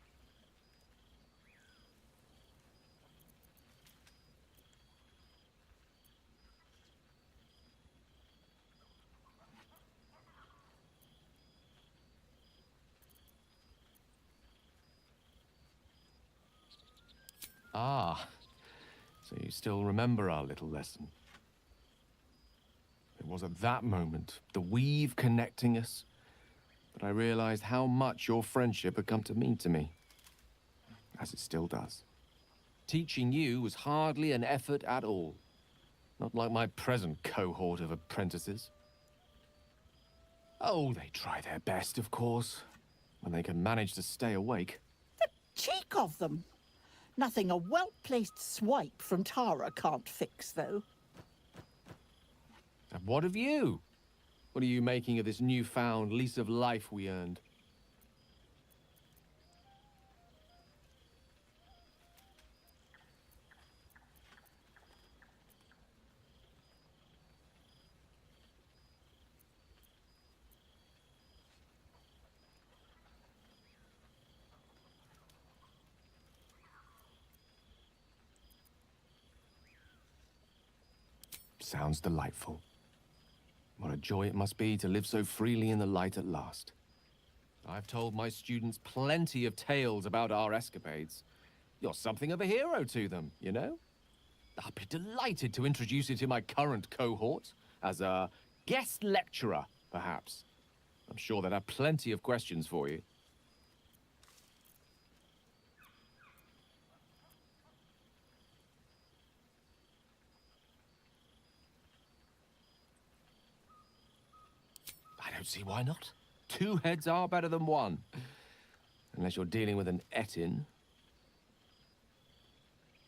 Ah, so you still remember our little lesson. It was at that moment, the weave connecting us, that I realized how much your friendship had come to mean to me. As it still does. Teaching you was hardly an effort at all. Not like my present cohort of apprentices. Oh, they try their best, of course, when they can manage to stay awake. The cheek of them! Nothing a well-placed swipe from Tara can't fix, though. And what of you? What are you making of this newfound lease of life we earned? Sounds delightful. What a joy it must be to live so freely in the light at last. I've told my students plenty of tales about our escapades. You're something of a hero to them, you know? I'll be delighted to introduce you to my current cohort as a guest lecturer, perhaps. I'm sure they'd have plenty of questions for you. I don't see why not. Two heads are better than one. Unless you're dealing with an Etin.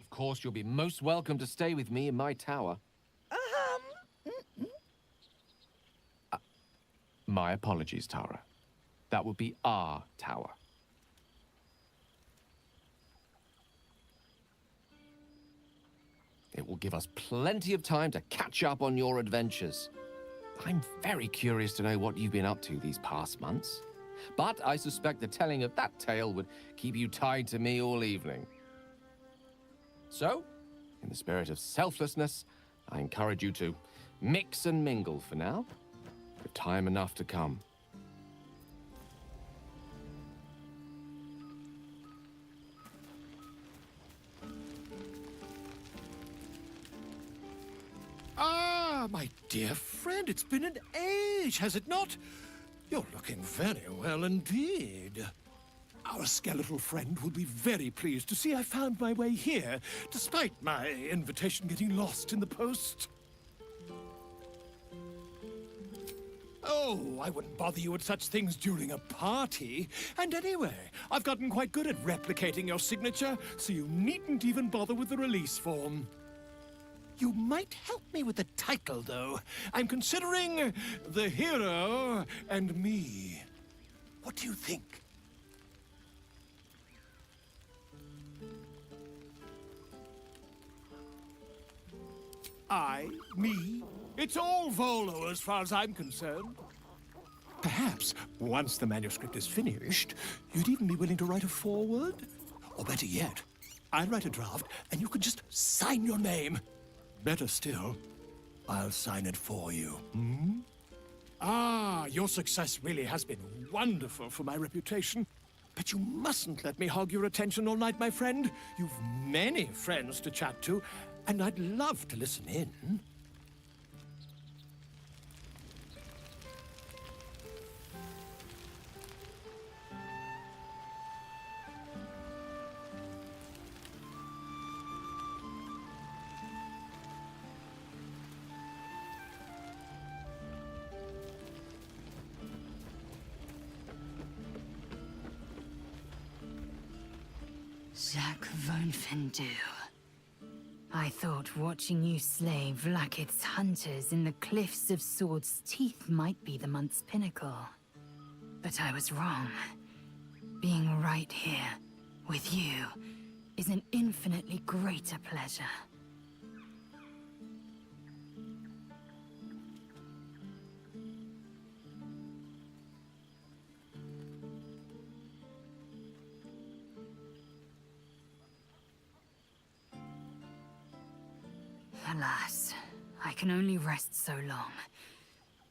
Of course, you'll be most welcome to stay with me in my tower. My apologies, Tara. That would be our tower. It will give us plenty of time to catch up on your adventures. I'm very curious to know what you've been up to these past months. But I suspect the telling of that tale would keep you tied to me all evening. So, in the spirit of selflessness, I encourage you to mix and mingle for now, with time enough to come. Ah, my dear friend, it's been an age, has it not? You're looking very well indeed. Our skeletal friend will be very pleased to see I found my way here, despite my invitation getting lost in the post. Oh, I wouldn't bother you with such things during a party. And anyway, I've gotten quite good at replicating your signature, so you needn't even bother with the release form. You might help me with the title, though. I'm considering The Hero and Me. What do you think? I, me, it's all Volo as far as I'm concerned. Perhaps, once the manuscript is finished, you'd even be willing to write a foreword? Or better yet, I'll write a draft and you can just sign your name. Better still, I'll sign it for you. Hmm? Ah, your success really has been wonderful for my reputation. But you mustn't let me hog your attention all night, my friend. You've many friends to chat to, and I'd love to listen in. Jacques Vonfendu. I thought watching you slay Vlakith's hunters in the cliffs of Sword's Teeth might be the month's pinnacle. But I was wrong. Being right here, with you, is an infinitely greater pleasure. Alas, I can only rest so long.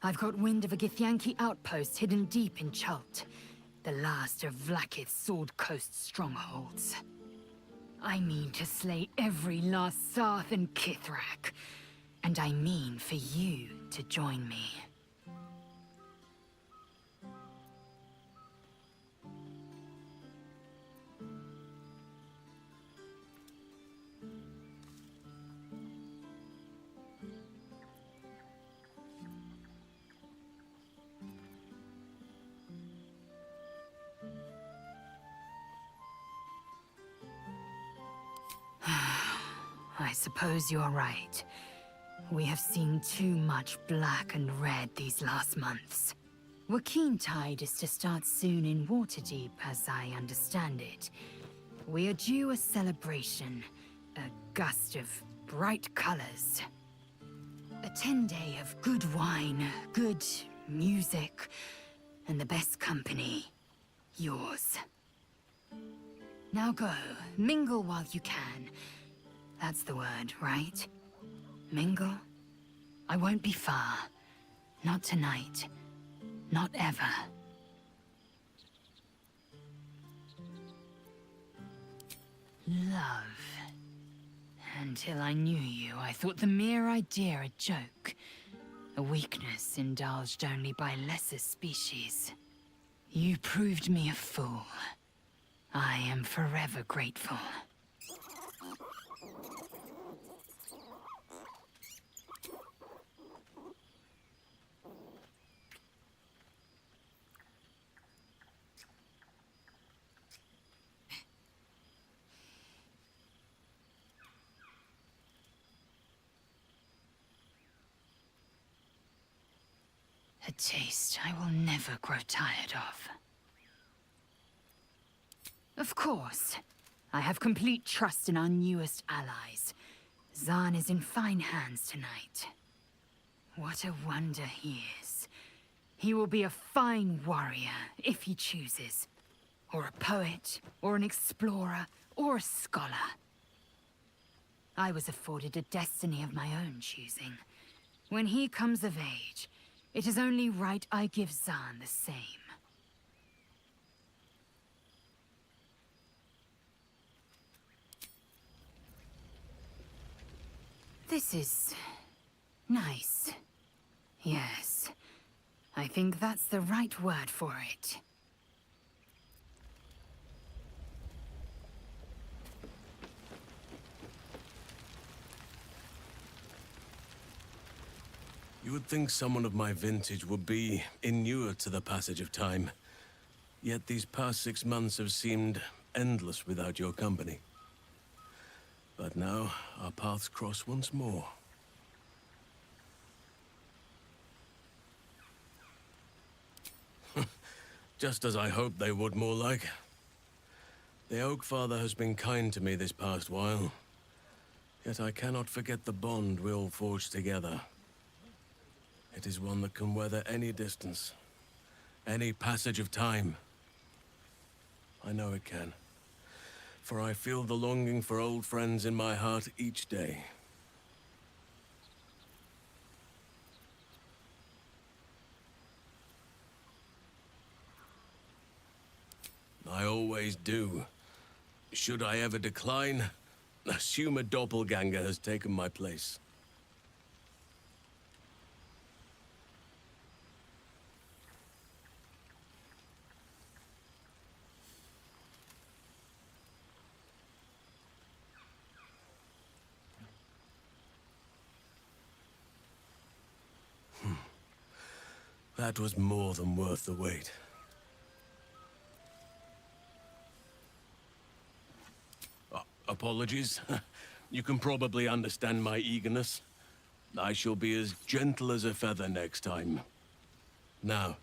I've got wind of a Githyanki outpost hidden deep in Chult, the last of Vlakith's Sword Coast strongholds. I mean to slay every last Sarth and Kithrak, and I mean for you to join me. I suppose you're right. We have seen too much black and red these last months. Wakeen-tide is to start soon in Waterdeep, as I understand it. We are due a celebration, a gust of bright colors. A 10-day of good wine, good music, and the best company. Yours. Now go, mingle while you can. That's the word, right? Mingle? I won't be far. Not tonight. Not ever. Love. Until I knew you, I thought the mere idea a joke. A weakness indulged only by lesser species. You proved me a fool. I am forever grateful. A taste I will never grow tired of. Of course. I have complete trust in our newest allies. Zaan is in fine hands tonight. What a wonder he is. He will be a fine warrior, if he chooses. Or a poet, or an explorer, or a scholar. I was afforded a destiny of my own choosing. When he comes of age, it is only right I give Zahn the same. This is... nice. Yes. I think that's the right word for it. You would think someone of my vintage would be inured to the passage of time. Yet these past 6 months have seemed endless without your company. But now, our paths cross once more. Just as I hoped they would, more like. The Oak Father has been kind to me this past while. Yet I cannot forget the bond we all forged together. It is one that can weather any distance, any passage of time. I know it can, for I feel the longing for old friends in my heart each day. I always do. Should I ever decline, assume a doppelganger has taken my place. That was more than worth the wait. Apologies. You can probably understand my eagerness. I shall be as gentle as a feather next time. Now,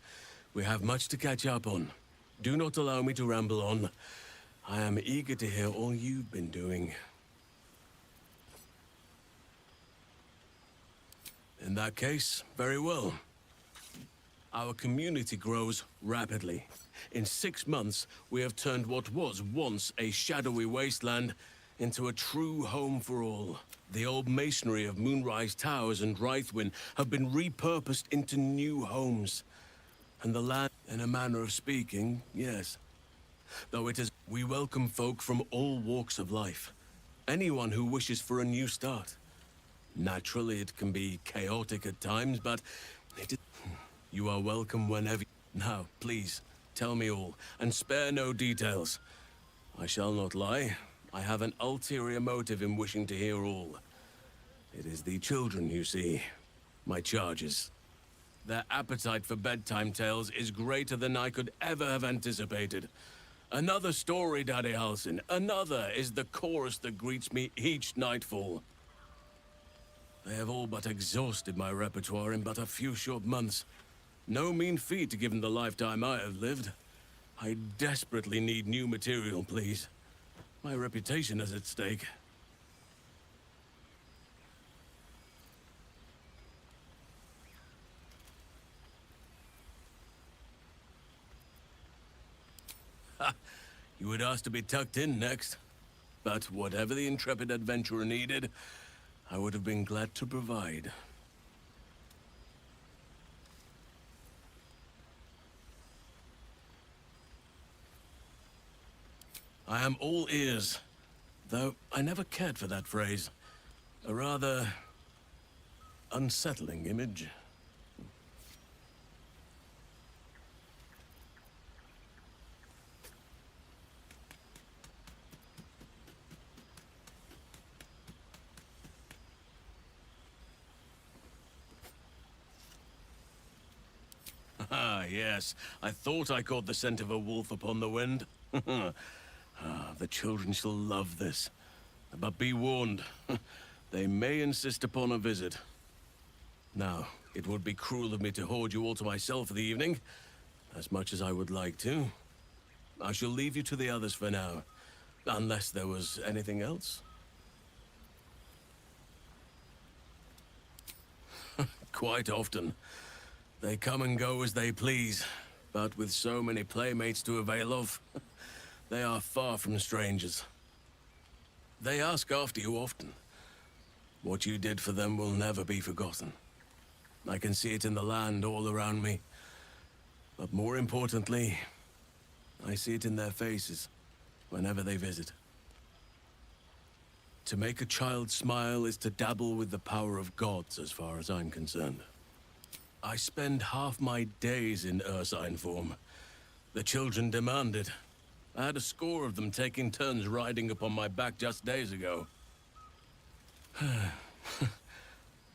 we have much to catch up on. Do not allow me to ramble on. I am eager to hear all you've been doing. In that case, very well. Our community grows rapidly. In 6 months, we have turned what was once a shadowy wasteland into a true home for all. The old masonry of Moonrise Towers and Rythwin have been repurposed into new homes. And the land, in a manner of speaking, yes. Though it is, we welcome folk from all walks of life. Anyone who wishes for a new start. Naturally, it can be chaotic at times, but it is... You are welcome whenever... Now, please, tell me all, and spare no details. I shall not lie. I have an ulterior motive in wishing to hear all. It is the children, you see. My charges. Their appetite for bedtime tales is greater than I could ever have anticipated. Another story, Daddy Halsin. Another is the chorus that greets me each nightfall. They have all but exhausted my repertoire in but a few short months. No mean feat given the lifetime I have lived. I desperately need new material, please. My reputation is at stake. Ha! You would ask to be tucked in next. But whatever the intrepid adventurer needed, I would have been glad to provide. I am all ears, though I never cared for that phrase. A rather unsettling image. Ah, yes. I thought I caught the scent of a wolf upon the wind. The children shall love this. But be warned, they may insist upon a visit. Now, it would be cruel of me to hoard you all to myself for the evening, as much as I would like to. I shall leave you to the others for now, unless there was anything else. Quite often. They come and go as they please, but with so many playmates to avail of, they are far from strangers. They ask after you often. What you did for them will never be forgotten. I can see it in the land all around me. But more importantly, I see it in their faces whenever they visit. To make a child smile is to dabble with the power of gods, as far as I'm concerned. I spend half my days in ursine form. The children demand it. I had a score of them taking turns riding upon my back just days ago.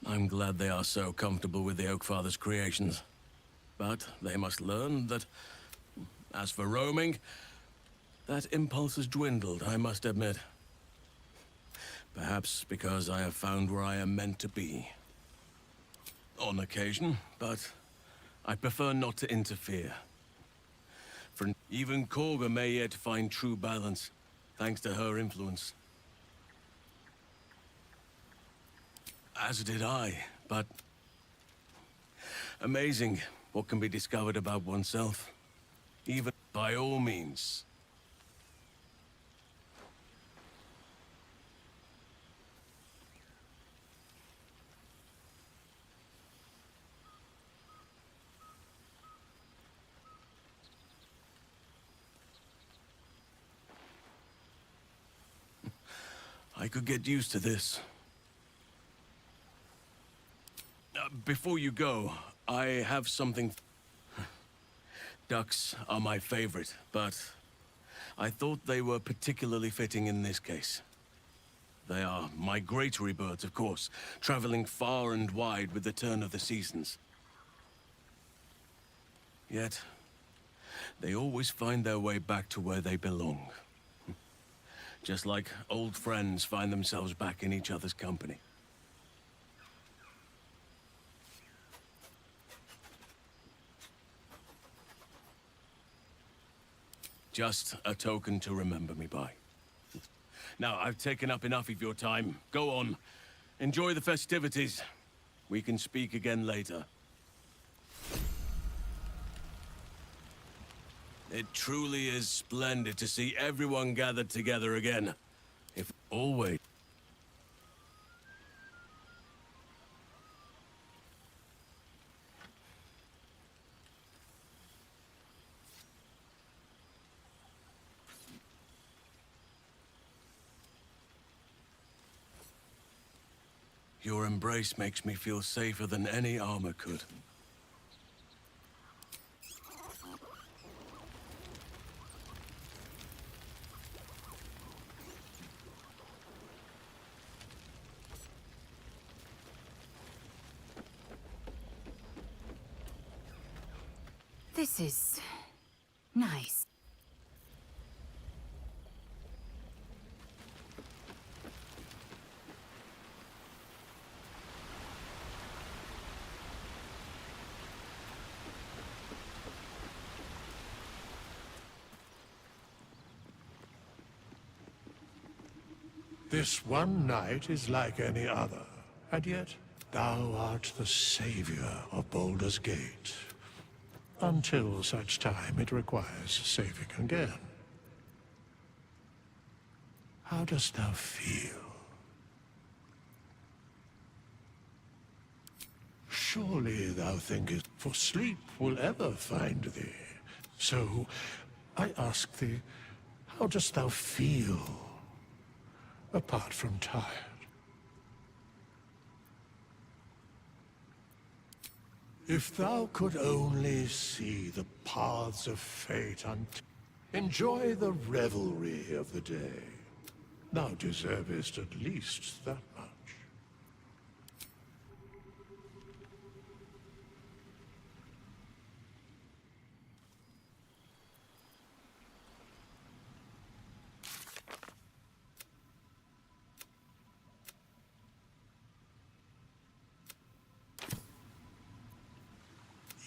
I'm glad they are so comfortable with the Oak Father's creations. But they must learn that, as for roaming, that impulse has dwindled, I must admit. Perhaps because I have found where I am meant to be. On occasion, but I prefer not to interfere. For even Korga may yet find true balance, thanks to her influence. As did I, but... amazing what can be discovered about oneself. Even by all means. I could get used to this. Before you go, I have something... Ducks are my favorite, but I thought they were particularly fitting in this case. They are migratory birds, of course, traveling far and wide with the turn of the seasons. Yet, they always find their way back to where they belong. Just like old friends find themselves back in each other's company. Just a token to remember me by. Now, I've taken up enough of your time. Go on. Enjoy the festivities. We can speak again later. It truly is splendid to see everyone gathered together again. If always... Your embrace makes me feel safer than any armor could. This is... nice. This one night is like any other, and yet thou art the savior of Baldur's Gate. Until such time it requires saving again. How dost thou feel? Surely thou thinkest, for sleep will ever find thee. So, I ask thee, how dost thou feel, apart from tired? If thou could only see the paths of fate enjoy the revelry of the day, thou deservest at least that much.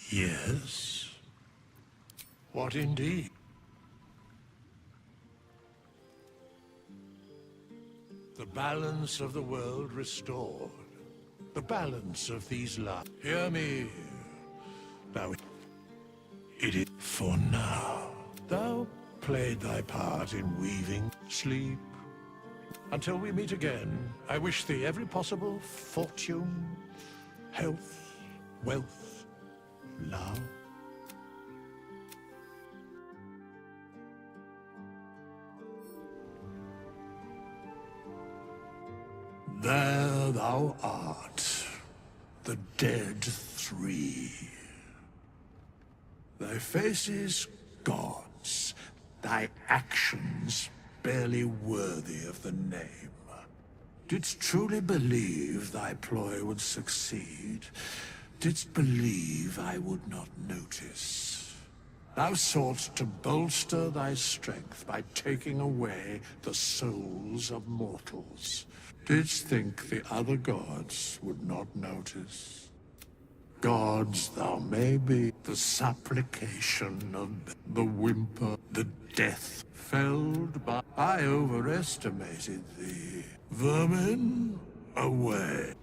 Yes? What indeed? The balance of the world restored. the balance of these lives. Hear me. Thou it is for now. Thou played thy part in weaving sleep. Until we meet again, I wish thee every possible fortune, health, wealth, love. There thou art, the dead three. Thy faces gods, thy actions barely worthy of the name. Didst truly believe thy ploy would succeed? Didst believe I would not notice? Thou sought to bolster thy strength by taking away the souls of mortals. Didst think the other gods would not notice? Gods thou may be, the supplication of the whimper, the death felled by... I overestimated thee. Vermin, away.